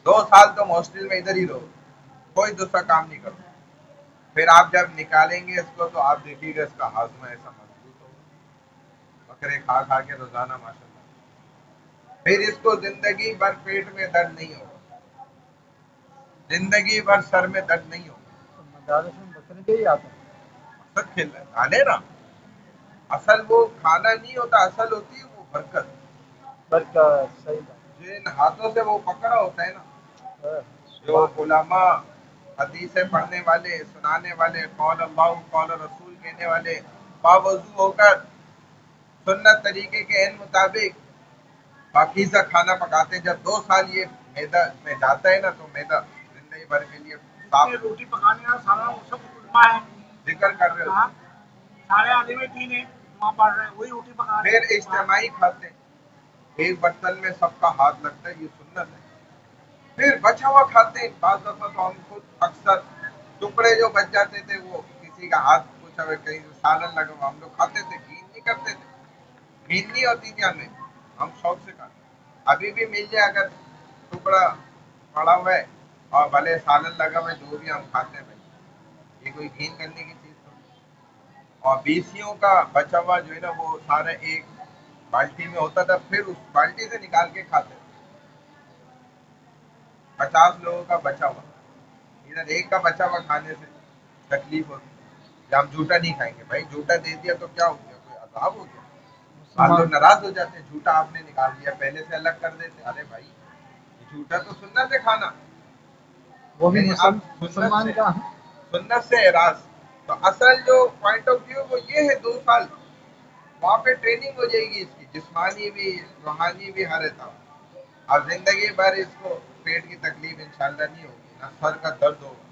2 سال تو ہاسٹل میں ادھر ہی رہو، کوئی دوسرا کام نہیں کرو. پھر آپ جب نکالیں گے اس کو تو آپ دیکھیے گا اس کا ہاضمہ ایسا مضبوط ہوگا، بکرے کھا کھا کے روزانہ ماشاءاللہ. پھر اس کو زندگی بھر پیٹ میں درد نہیں ہوگا، زندگی بھر سر میں درد نہیں ہوگا. مدارس میں بکرے کے ہی آتے ہیں. مقصد کھانے نا، اصل وہ کھانا نہیں ہوتا، اصل ہوتی ہے وہ برکت. برکت، صحیح بات. جن ہاتھوں سے وہ پکڑا ہوتا ہے نا، جو سبحان علماء حدیثیں پڑھنے والے، سنانے والے، قول اللہ قول رسول کہنے والے، باوضو ہو کر سنت طریقے کے عین مطابق پاکیزہ کھانا پکاتے ہیں. جب 2 سال یہ میدا میں جاتا ہے نا تو میدا زندگی بھر کے لیے صاف. روٹی پکانے کا سارا وہ سب علماء ہے، ذکر کر رہے ہو. سارے عالم دین ہیں وہاں پڑھ رہے ہیں، وہی روٹی پکا رہے ہیں. پھر اجتماعی کھاتے ہیں، ایک برتن میں سب کا ہاتھ لگتا ہے، یہ سنت ہے. پھر بچا ہوا کھاتے ہیں. بعض دفعہ تو ہم خود اکثر ٹکڑے جو بچ جاتے تھے وہ کسی کا ہاتھ پوچھا ہوئے کہیں سالن لگا ہوا، ہم لوگ کھاتے تھے، گھین نہیں کرتے تھے، گھین نہیں ہوتی تھی ہمیں، ہم شوق سے کھاتے. ابھی بھی مل جائے اگر ٹکڑا پڑا ہوا ہے اور بھلے سالن لگا ہوا ہے، جو بھی ہم کھاتے ہیں بھائی، یہ کوئی گھین کرنے کی چیز تو نہیں. اور بیسیوں کا بچا ہوا جو ہے نا وہ سارا ایک بالٹی میں ہوتا تھا، پھر اس بالٹی سے نکال کے کھاتے تھے. 50 لوگوں کا بچا ہوا، ادھر ایک کا بچا ہوا کھانے سے تکلیف ہوتی ہے کہ ہم جھوٹا نہیں کھائیں گے. بھائی جھوٹا دے دیا تو کیا ہو گیا، کوئی عذاب ہو گیا؟ بعض لوگ ناراض ہو جاتے ہیں، جھوٹا آپ نے نکال دیا، پہلے سے الگ کر دیتے. ارے بھائی جھوٹا تو سنت ہے کھانا، وہ بھی اب مسلمان کا ہے. سنت سے اعراض. تو اصل جو پوائنٹ آف ویو وہ یہ ہے، 2 سال وہاں پہ ٹریننگ ہو جائے گی اس کی، جسمانی بھی روحانی بھی ہر اعتبار. اب زندگی بھر اس کو پیٹ کی تکلیف انشاءاللہ نہیں ہوگی، نہ سر کا درد ہوگا،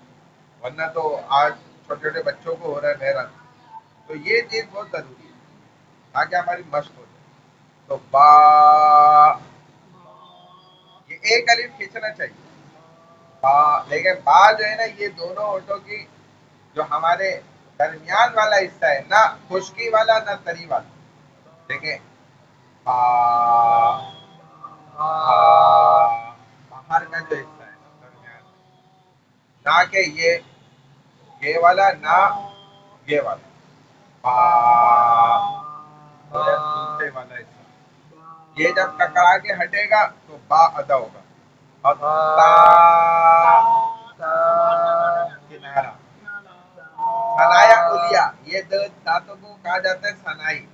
ورنہ تو آج چھوٹے چھوٹے بچوں کو ہو رہا ہے بہرحال. تو یہ چیز بہت ضروری ہے تاکہ ہماری مشق ہو جائے. تو با، یہ ایک الف کھینچنا چاہیے با، لیکن با جو ہے نا یہ دونوں ہونٹوں کی جو ہمارے درمیان والا حصہ ہے، نہ خشکی والا نہ تری والا. دیکھیں با، باہر کا جو حصہ ہے نا درمیان میں، نہ کہ یہ والا نہ یہ والا. با، دوسرے والا حصہ یہ جب ٹکرا کے ہٹے گا تو با ادا ہوگا. اور تا، کنارہ. سنایا اولیا، یہ دو دانتوں کو کہا جاتا ہے سنائی.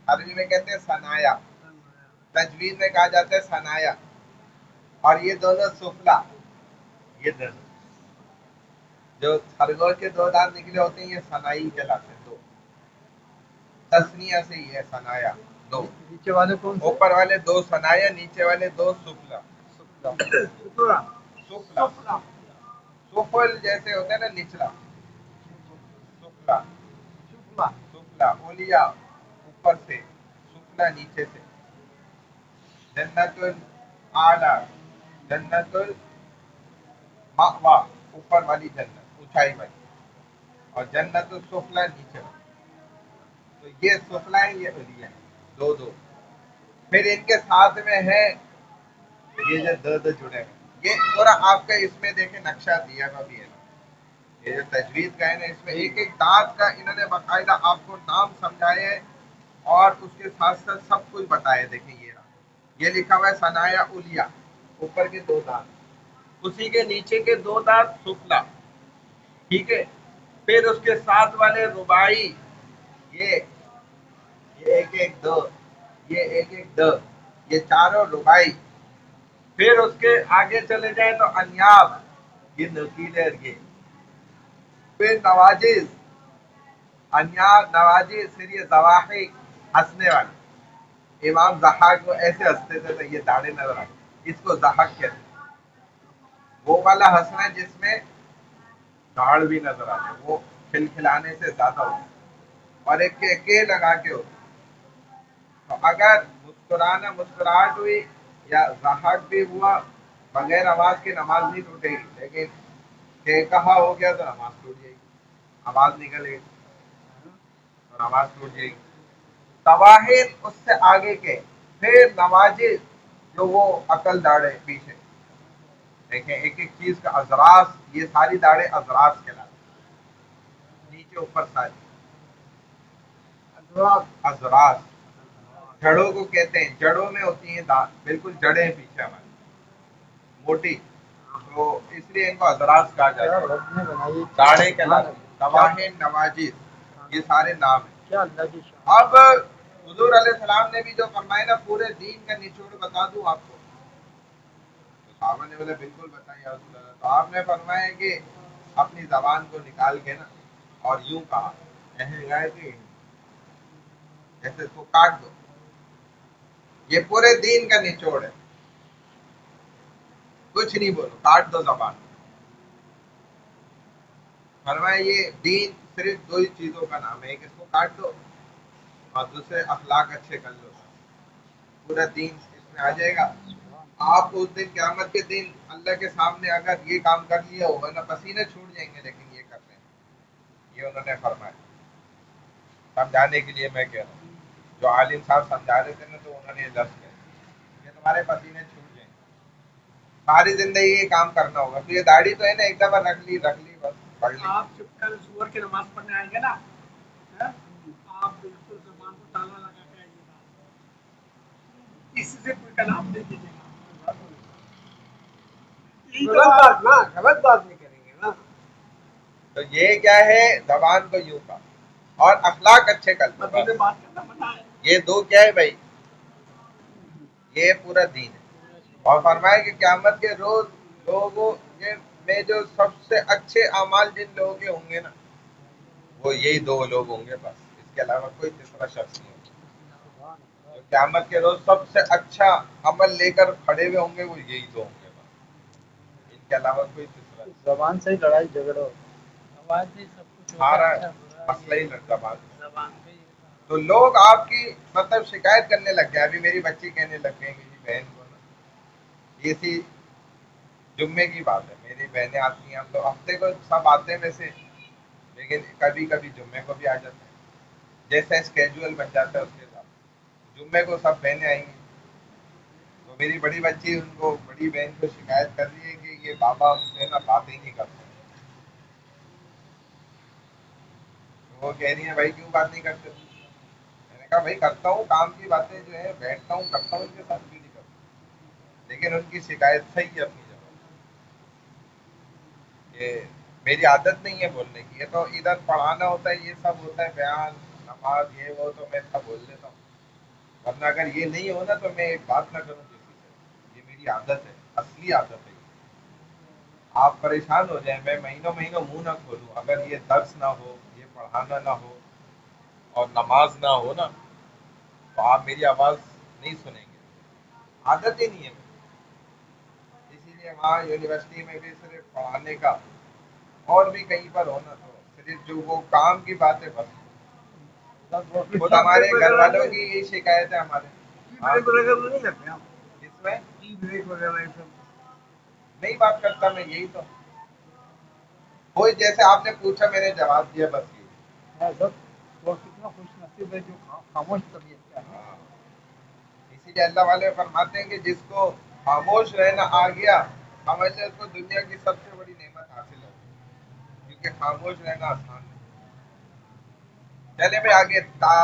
عربی میں کہتے ہیں سنایا، تجوید میں کہا جاتا ہے سنایا. اور یہ دونوں سفلا، یہ دونوں جو خرگوش کے دو دانت نکلے ہوتے ہیں یہ سنائی کہلاتے ہیں. دو تسنیہ سے یہ ہے سنایا. دو نیچے والے کون سے؟ اوپر والے دو سنایا، نیچے والے دو سفلا. ستورا. سفلا، سفل جیسے ہوتا ہے نا نچلا. سفلا، شفلا. سفلا اولیا اوپر سے، سفلا نیچے سے. جنت الاعلی، جنت المأوا اوپر والی جنت اونچائی والی، اور جنت السفلا نیچے والی. تو یہ سفلا ہے، یہ اولیا ہے. دو دو. پھر ان کے ساتھ میں ہے یہ جو دو دو جڑے ہیں. یہ پورا آپ کا اس میں دیکھیں نقشہ دیا ہوا بھی ہے. یہ جو تجوید کا ہے نا، اس میں ایک ایک دانت کا انہوں نے باقاعدہ آپ کو نام سمجھائے ہیں اور اس کے ساتھ ساتھ سب کچھ بتایا. دیکھیں یہ لکھا ہوا ہے سنایا اولیا، اوپر کے دو دانت، اسی کے نیچے کے دو دانت سفلا. ٹھیک ہے. پھر اس کے ساتھ والے رباعی، یہ ایک ایک دو، یہ ایک ایک دو، یہ چاروں رباعی. پھر اس کے آگے چلے جائیں تو انیاب، یہ نوکیلے. یہ پھر نواجز، انیاب نواجز. پھر یہ ضواحک، ہنسنے والے. امام ضحاک کو ایسے ہنستے تھے تو یہ داڑھی نظر آئے، اس کو ضحک کہتے ہیں. وہ والا ہنسنا جس میں داڑھ بھی نظر آتے، وہ کھلکھلانے سے زیادہ ہوتا. اور ایک کے لگا کے ہوتا. تو اگر مسکرانا مسکراہٹ ہوئی یا ضحک بھی ہوا بغیر آواز کے نماز نہیں ٹوٹے گی، لیکن کہ کہا ہو گیا تو نماز ٹوٹ جائے گی. آواز نکل گئی تو نماز ٹوٹ جائے گی. تواہر اس سے آگے کے. پھر نواجز جو وہ عقل داڑے پیچھے. دیکھیں ایک ایک چیز کا اذراس، یہ ساری داڑیں اذراس کہلاتی ہیں. نیچے اوپر ساری اذراس. جڑوں کو کہتے ہیں، جڑوں میں ہوتی ہیں دانت، بالکل جڑیں پیچھے ہماری موٹی، تو اس لیے ان کو اذراس کہا جاتا ہے. داڑیں کہلاتی ہیں. تواہر، نواجز، یہ سارے نام ہیں. کیا اللہ کی شان. اب حضور علیہ السلام نے بھی جو فرمایا نا پورے دین کا نچوڑ بتا دوں آپ کو، تو صحابہ نے بولے بالکل بتائیں یا رسول اللہ. تو آپ نے فرمایا کہ اپنی زبان کو نکال کے نا اور یوں کہا، جیسے اس کو کاٹ دو. یہ پورے دین کا نچوڑ ہے. کچھ نہیں بولو، کاٹ دو زبان. فرمایا یہ دین صرف دو ہی چیزوں کا نام ہے، ایک اس کو کاٹ دو اور دوسرے اخلاق اچھے کر لو. پورا دین اس میں آ جائے گا. آپ اس دن قیامت کے دن اللہ کے سامنے اگر یہ کام کر لیا ہوگا نا، پسینے چھوٹ جائیں گے، لیکن یہ کر رہے ہیں. یہ انہوں نے فرمایا سمجھانے کے لیے. میں کہہ رہا ہوں جو عالم صاحب سمجھا رہے تھے نا، تو انہوں نے یہ لفظ کہا کہ تمہارے پسینے چھوٹ جائیں گے، ساری زندگی یہ کام کرنا ہوگا. تو یہ داڑھی تو ہے نا، ایک دفعہ رکھ لی بس پڑھ لی. آپ جب کل صبح کی نماز پڑھنے آئیں گے نا، آپ بالکل زبان کو تالا لگا کے آئیے گا، کسی سے کوئی کلام نہیں کیجیے گا. غلط بات نا، غلط بات نہیں کریں گے نا. تو یہ کیا ہے، زبان کو یوں کا اور اخلاق اچھے کر لو. مطلب بات کرنا منع ہے. یہ دو کیا ہے بھائی، یہ پورا دین ہے. اور فرمایا کہ قیامت کے روز لوگوں میں جو سب سے اچھے اعمال جن لوگوں کے ہوں گے نا، وہ یہی دو لوگ ہوں گے بس. اس کے علاوہ کوئی تیسرا شخص نہیں ہوگا. جو قیامت کے روز سب سے اچھا عمل لے کر کھڑے ہوئے ہوں گے، وہ یہی دو ہوں گے بس. ان کے علاوہ کوئی تیسرا نہیں. زبان سے ہی لڑائی جھگڑا زبان سے سب کچھ سارا مسئلہ ہی زبان. تو لوگ آپ کی مطلب شکایت کرنے لگ گئے. ابھی میری بچی کہنے لگ گئی میری بہن کو نا، یہ سی جمعے کی بات ہے، میری بہنیں آتی ہیں، ہم لوگ ہفتے کو سب آتے ہیں ویسے، لیکن کبھی کبھی جمعے کو بھی آ جاتے ہیں. جیسا اسکیجول بن جاتا ہے اس کے ساتھ. جمعے کو سب بہنیں آئیں گی، تو میری بڑی بچی ان کو، بڑی بہن کو شکایت کر رہی ہے کہ یہ بابا ہم سے نا باتیں نہیں کرتے. تو وہ کہہ رہی ہیں بھائی کیوں بات نہیں کرتے؟ میں نے کہا بھائی کرتا ہوں، کام کی باتیں جو ہے بیٹھتا ہوں کرتا ہوں، ان کے ساتھ بھی نہیں کرتا. لیکن ان کی شکایت صحیح ہے اپنی جگہ کہ میری عادت نہیں ہے بولنے کی. یہ تو ادھر پڑھانا ہوتا ہے, یہ سب ہوتا ہے, بیان نماز یہ وہ, تو میں سب بول لیتا ہوں. ورنہ اگر یہ نہیں ہونا تو میں ایک بات نہ کروں کسی سے. یہ میری عادت ہے, اصلی عادت ہے. آپ پریشان ہو جائیں, میں مہینوں مہینوں منہ نہ کھولوں, اگر یہ درس نہ ہو, یہ پڑھانا نہ ہو اور نماز نہ ہو نا, تو آپ میری آواز نہیں سنیں گے. عادت ہی نہیں ہے. اسی لیے وہاں یونیورسٹی میں بھی صرف پڑھانے کا, اور بھی کہیں پر ہونا, تو صرف جو وہ کام کی بات ہے بس. خود ہمارے گھر والوں کی یہی شکایت ہے ہمارے. بریک وغیرہ میں نہیں لگتے آپ؟ اس میں ٹی بریک وغیرہ یہ سب نہیں بات کرتا میں, یہی تو وہی جیسے آپ نے پوچھا میں نے جواب دیا, بس یہی. ہے سب. وہ کتنا خوش نصیب ہے جو خاموش طبیعت کا ہے. ہاں. اسی لیے اللہ والے فرماتے ہیں کہ جس کو خاموش رہنا آ گیا, سمجھ لے اس کو دنیا کی سب سے بڑی نعمت حاصل ہو گئی, کیونکہ خاموش رہنا آسان ہے. چلے میں آگے. تا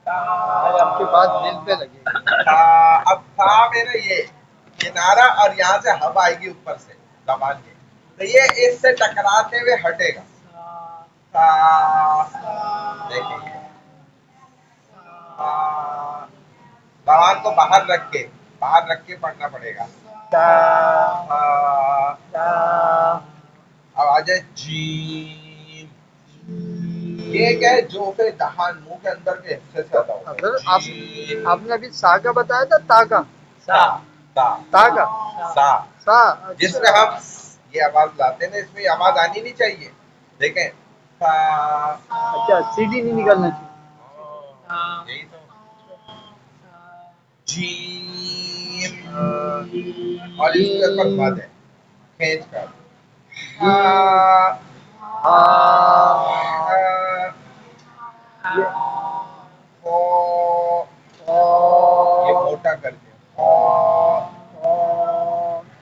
آج آپ کی بات دل پہ لگے گی. تا. اب تھا میرا یہ نعرہ, اور یہاں سے ہب آئے گی اوپر سے زبان کے, تو یہ اس سے ٹکراتے ہوئے ہٹے گا. تا. دیکھیں یہ زبان کو باہر رکھ کے پڑھنا پڑے گا. تا تا. اب آ جائے جیم. یہ کیا ہے, جو پہ دہان منہ کے اندر کے حصے سے ادا ہوتا اگر ہے. آپ نے ابھی سا کا بتایا تھا, تا کا سا. تا. تا کا سا. سا. جس میں ہم یہ آواز لاتے ہیں نا, اس میں یہ آواز آنی نہیں چاہیے. دیکھیں سا. اچھا, سیدھی نہیں نکلنا چاہیے. یہی تو. جیم. اور اس کے اوپر مد ہے, کھینچ کر. ہا. یہ موٹا کر کے.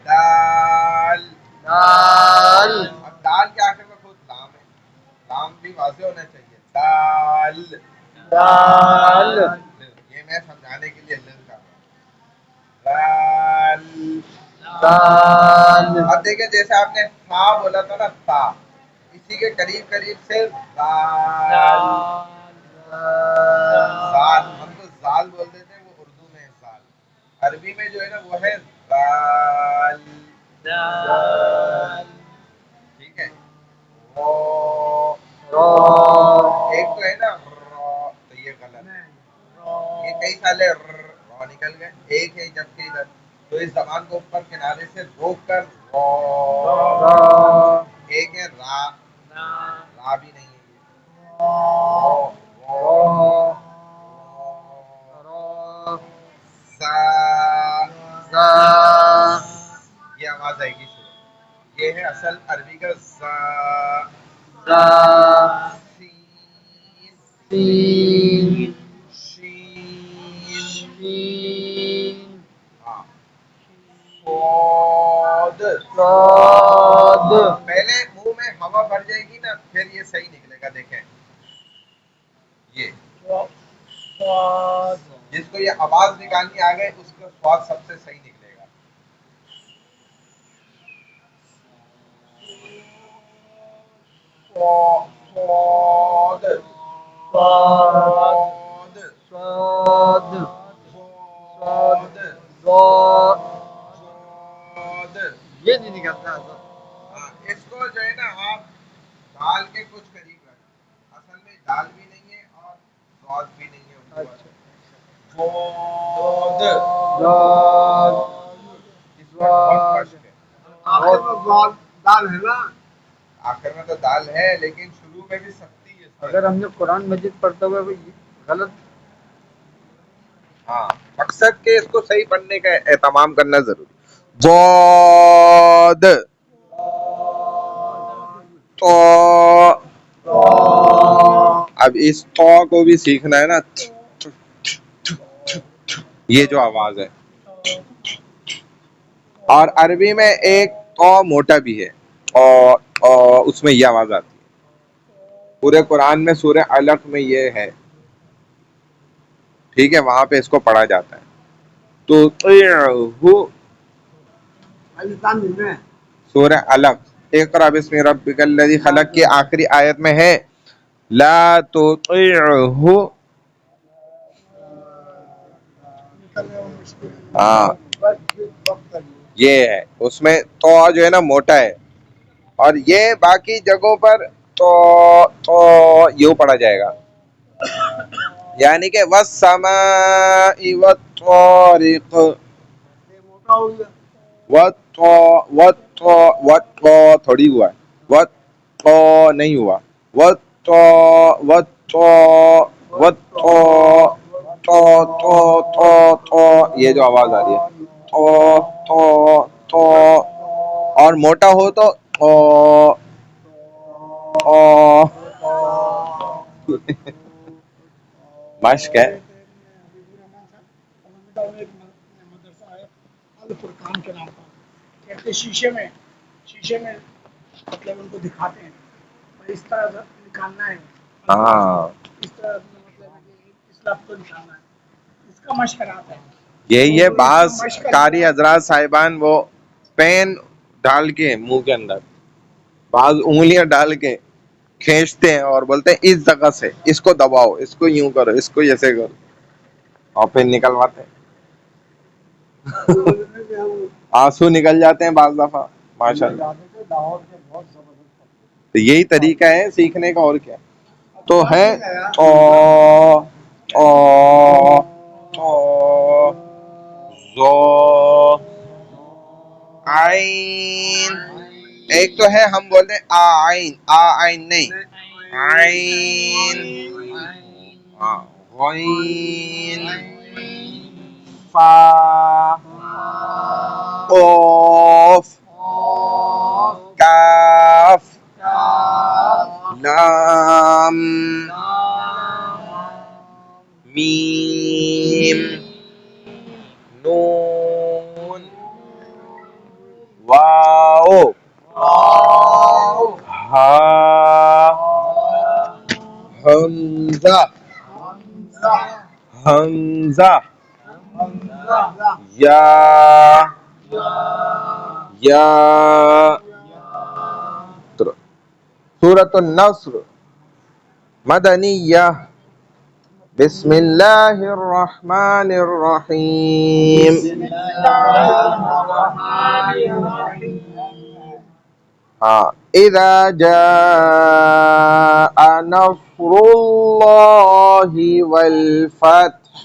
دال. دال. اب دال کے آخر میں خود لام ہے, لام بھی واضح ہونا چاہیے. دال. دال. یہ میں سمجھانے کے لیے لل کر رہا ہوں. دال. اب دیکھیں جیسے آپ نے تھا بولا تھا نا, تا, اسی کے قریب قریب سے زال. زال ہم تو زال بول دیتے ہیں, وہ اردو میں ہے زال. عربی میں جو ہے نا وہ ہے زال. ٹھیک ہے. ایک تو ہے نا رو, تو یہ غلط ہے. یہ کئی سالے رو نکل گئے, ایک ہے جبکہ ادھر, تو اس زبان کو اوپر کنارے سے روک کر رو. ایک ہے را, را بھی نہیں ہے یہ. رو. سا. یہ آواز آئے گی شروع. یہ ہے اصل عربی کا زا. سین. سین. شین. ہاں. صاد. پہلے منہ میں ہوا بھر جائے گی نا, پھر یہ صحیح نکلے گا. دیکھیں یہ جس کو یہ آواز نکالنی آ گئے, اس کا سواد سب سے صحیح نکلے گا. صاد. صاد. صاد. صاد. صاد. یہ نہیں نکلتا. ہاں, اس کو جو ہے نا آپ دال کے کچھ قریب رکھیں. اصل میں دال بھی نہیں ہے اور سواد بھی نہیں ہے. دال. اس پر بہت مشق ہے. آخر میں دال ہے نا. آخر میں تو دال ہے, لیکن شروع میں بھی سختی ہے. اگر ہم نے قرآن مجید پڑھتے ہوئے غلط. ہاں, مقصد کہ اس کو صحیح پڑھنے کا اہتمام کرنا ضروری. ضاد. تو اب اس تو کو بھی سیکھنا ہے نا. یہ جو آواز ہے, اور عربی میں ایک تو موٹا بھی ہے, اور اس میں یہ آواز آتی ہے. پورے قرآن میں سورہ علق میں یہ ہے. ٹھیک ہے, وہاں پہ اس کو پڑھا جاتا ہے. تو پاکستان میں سورہ علق اقرأ بسم ربک الذی خلق کی آخری آیت میں ہے لا تطیعہ. ہاں یہ ہے اس میں تو جو ہے نا موٹا ہے، اور یہ باقی جگہوں پر تو یوں پڑھا جائے گا، یعنی کہ والسماء والطارق، موٹا ہو گیا. وطو تھوڑی ہوا ہے، وطو نہیں ہوا، وطو تو یہ جو آواز آ رہی ہے تو اور موٹا ہو تو مشق ہے. مدرسہ ہے الفرقان کے نام کا، کہتے شیشے میں مطلب ان کو دکھاتے ہیں اس طرح نکالنا ہے، ہاں اس طرح مطلب اس لفظ کو نکالنا ہے، اس کا مشق کراتا ہے. یہی ہے، بعض قاری حضرات صاحبان وہ پین ڈال کے منہ کے اندر بعض انگلیاں ڈال کے کھینچتے ہیں اور بولتے ہیں اس جگہ سے اس کو دباؤ، اس کو یوں کرو، اس کو ایسے کرو، اور پھر نکلواتے ہیں. آنسو نکل جاتے ہیں بعض دفعہ ماشاء اللہ. تو یہی طریقہ ہے سیکھنے کا، اور کیا تو ہے. زو عین، ایک تو ہے ہم بولتے ہیں آئین، آئین نہیں، عین، ہاں غین، فا، قاف، کاف، لام، میم، نون، واو، ہا، حمزہ، حمزہ، یا، سورۃ النصر مدنیہ. بسم اللہ الرحمن الرحیم. ہاں اذا جاء نصر اللہ والفتح،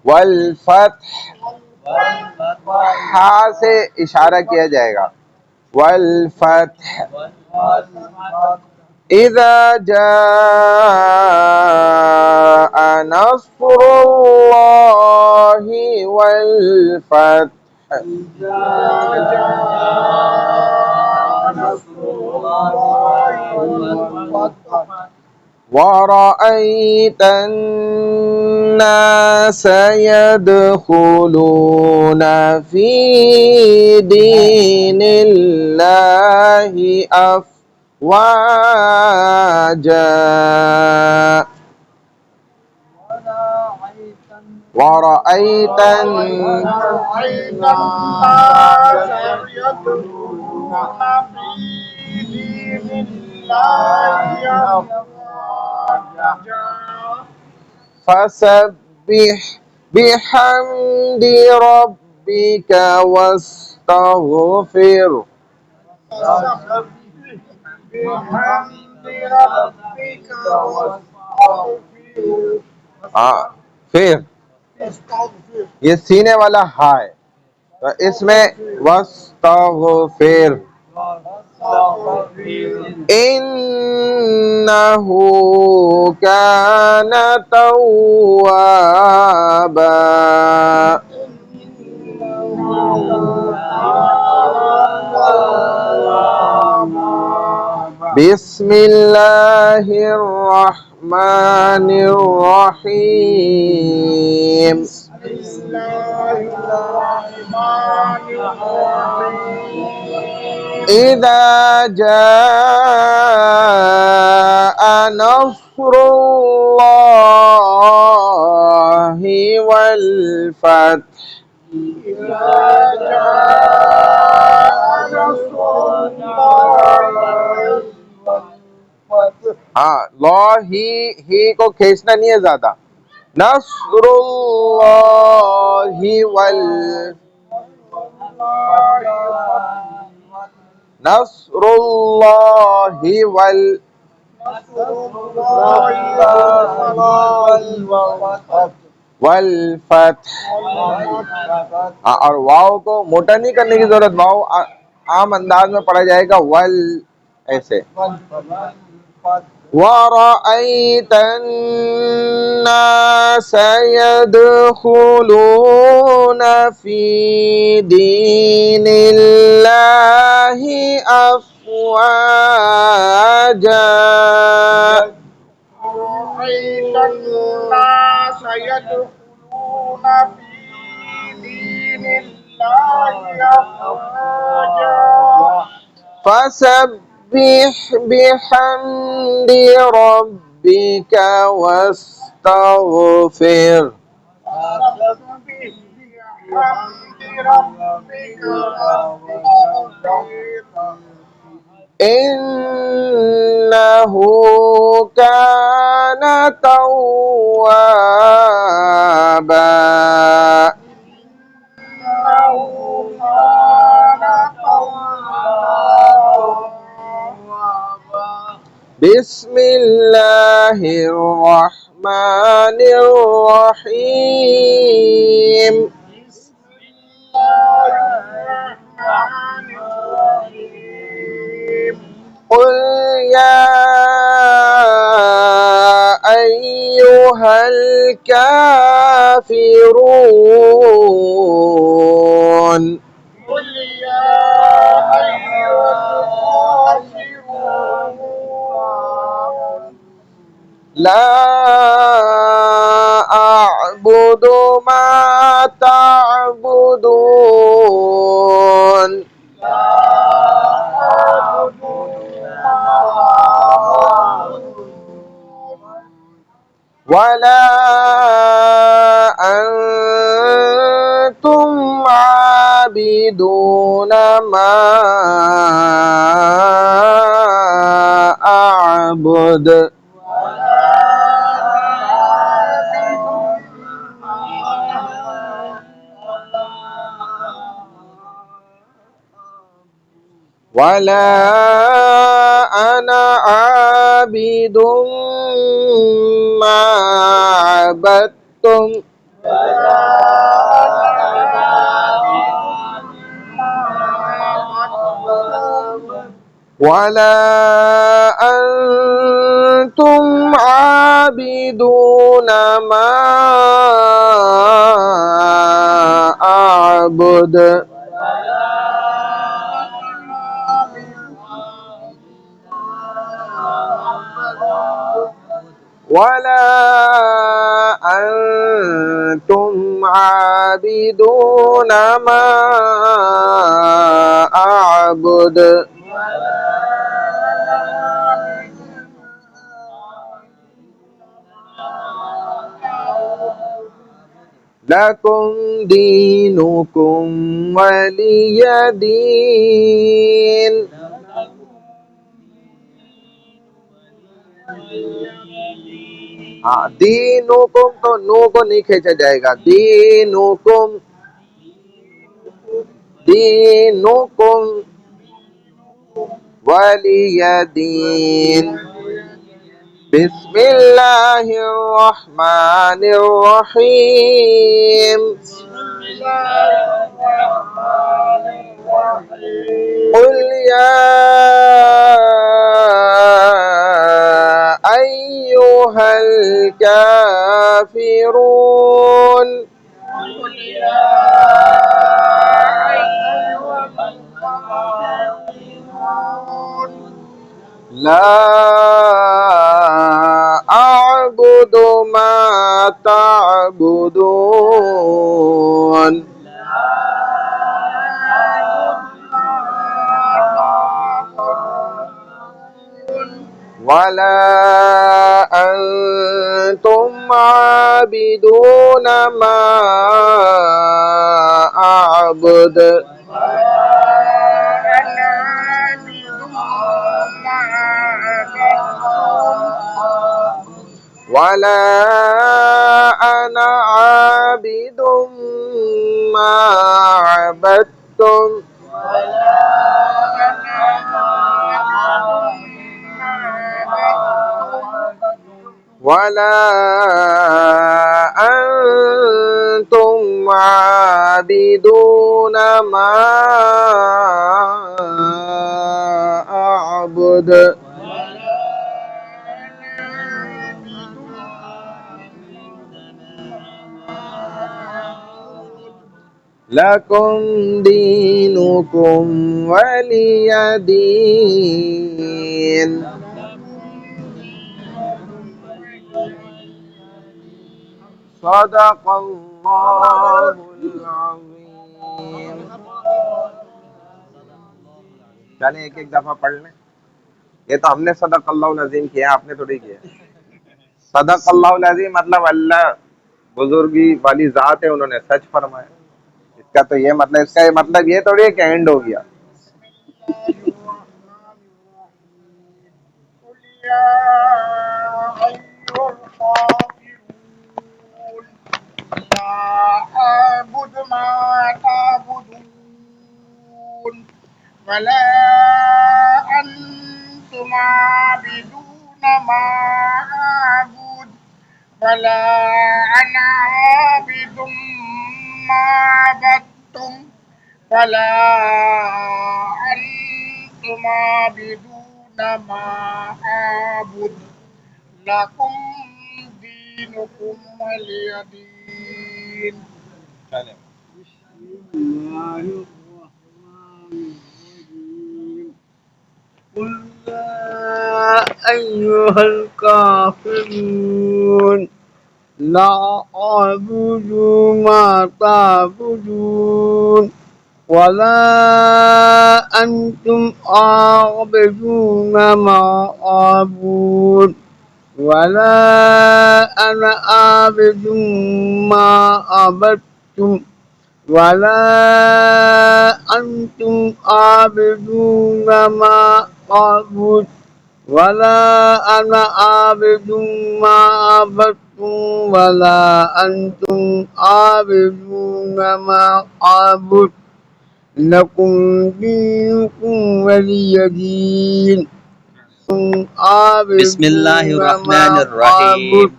والفتح ہا سے اشارہ کیا جائے گا، والفتح. اذا جاء نصر اللہ والفتح، ورأيت الناس يدخلون في دين الله أفواجا، ورأيت الناس يدخلون في دين الله أفواجا، فسبح بحمد ربك واستغفر. بحمد ربك ہاں پھر واستغفر. یہ سینے والا ہا ہے تو اس میں واستغفر، انہ کان توابا. بسم اللہ الرحمن الرحیم. اذا جاء نصر اللہ والفتح إذا جاء نصر الله والفتح. ہاں لا ہی کو کھینچنا نہیں ہے زیادہ. نصر اللہ نصر اللہ والفتح. ہاں اور واؤ کو موٹا نہیں کرنے کی ضرورت. واؤ عام انداز میں پڑھا جائے گا ول ایسے. وَرَأَيْتَ النَّاسَ يَدْخُلُونَ فِي دِينِ اللَّهِ أَفْوَاجًا. رأيت الناس يدخلون في دين الله أفواجا. فسبح بحمد ربك واستغفر. فسبح بحمد ربك واستغفر. إنه كان توابا. إنه كان توابا. بسم الله الرحمن الرحيم. بسم الله الرحمن الرحيم. قل يا أيها الكافرون. قل يا أيها الكافرون. لا أعبد ما تعبدون. لا أعبد ما تعبدون. ولا أنتم عابدون ما أعبد. ولا أنا عابد ما عبدتم. ولا أنتم عابدون ما أعبد. ولا أنتم عابدون ما أعبد. لكم دينكم ولي دين. ہاں دینکم تو نو کو نہیں کھینچا جائے گا. دینکم دینکم ولی دین. بسم اللہ الرحمن الرحیم. قل يا أيها الكافرون. قل يا أيها الكافرون. لا أعبد ما تعبدون. ولا أنتم عابدون ما أعبد ولا أنا عابد ما عبدتم ولا أنتم عابدون ما أعبد لكم دينكم ولي دين. صدق اللہ العظیم. چلیں ایک ایک دفعہ پڑھ لیں. یہ تو ہم نے صدق اللہ العظیم کیا، آپ نے تھوڑی کیا. صدق اللہ العظیم مطلب اللہ بزرگی والی ذات ہے، انہوں نے سچ فرمایا. اس کا تو یہ مطلب، اس کا یہ مطلب یہ تھوڑی ہے کہ اینڈ ہو گیا. أعبد ما تعبدون ولا أنتم عابدون ما أعبد ولا أنا عابد ما عبدتم ولا أنتم عابدون ما أعبد لكم دينكم ولي دين. بسم الله الرحمن الرحيم. قل يا أيها الكافرون لا أعبد ما تعبدون ولا أنتم عابدون ما أعبد ولا أنا عابد ما عبدتم ولا أنتم عابدون ما أعبد ولا أنا عابد ما عبدتم ولا أنتم عابدون ما أعبد لكم دينكم ولي دين. بسم الله الرحمن الرحيم.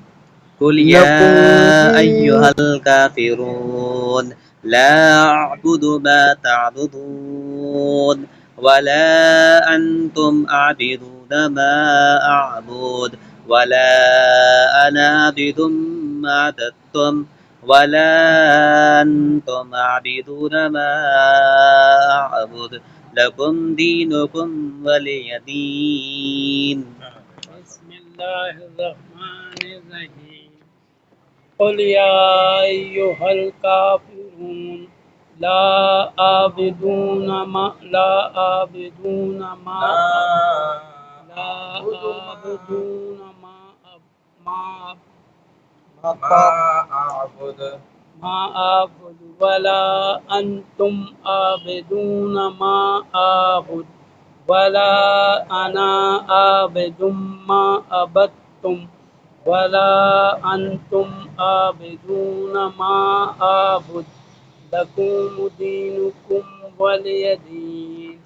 قل يا أيها الكافرون لا أعبد ما تعبدون ولا أنتم عابدون ما أعبد ولا أنا عابد ما عبدتم ولا أنتم عابدون ما أعبد لكم دينكم ولي دين. بسم الله الرحمن الرحيم. قل يا أيها الكافرون لا أعبدون ما أعبد ولا أنتم عابدون ما أعبد ولا أنا عابد ما عبدتم ولا أنتم عابدون ما أعبد لكم دينكم ولي دين.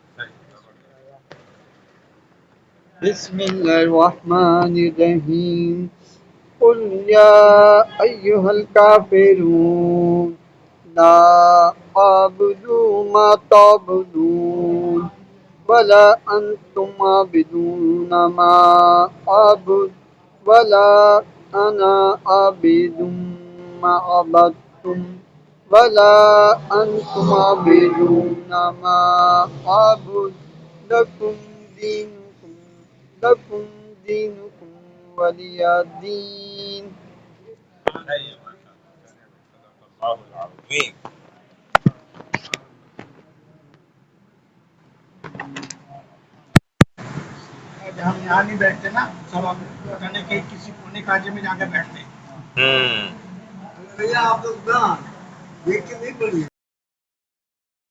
بسم الله الرحمن الرحيم. قل يا أيها الكافرون لا أعبد ما تعبدون ولا أنتم عابدون ما أعبد ولا أنا عابد ما عبدتم ولا أنتم عابدون ما أعبد لكم دينكم ولي دين. کہ ہم یہاں نہیں بیٹھتے نا، سب ہم پتہ نہیں کہ کسی کونے کاجے میں جا کے بیٹھتے ہیں. ہوں بھیا آپ لوگ نا دیکھ کے نہیں پڑھیے.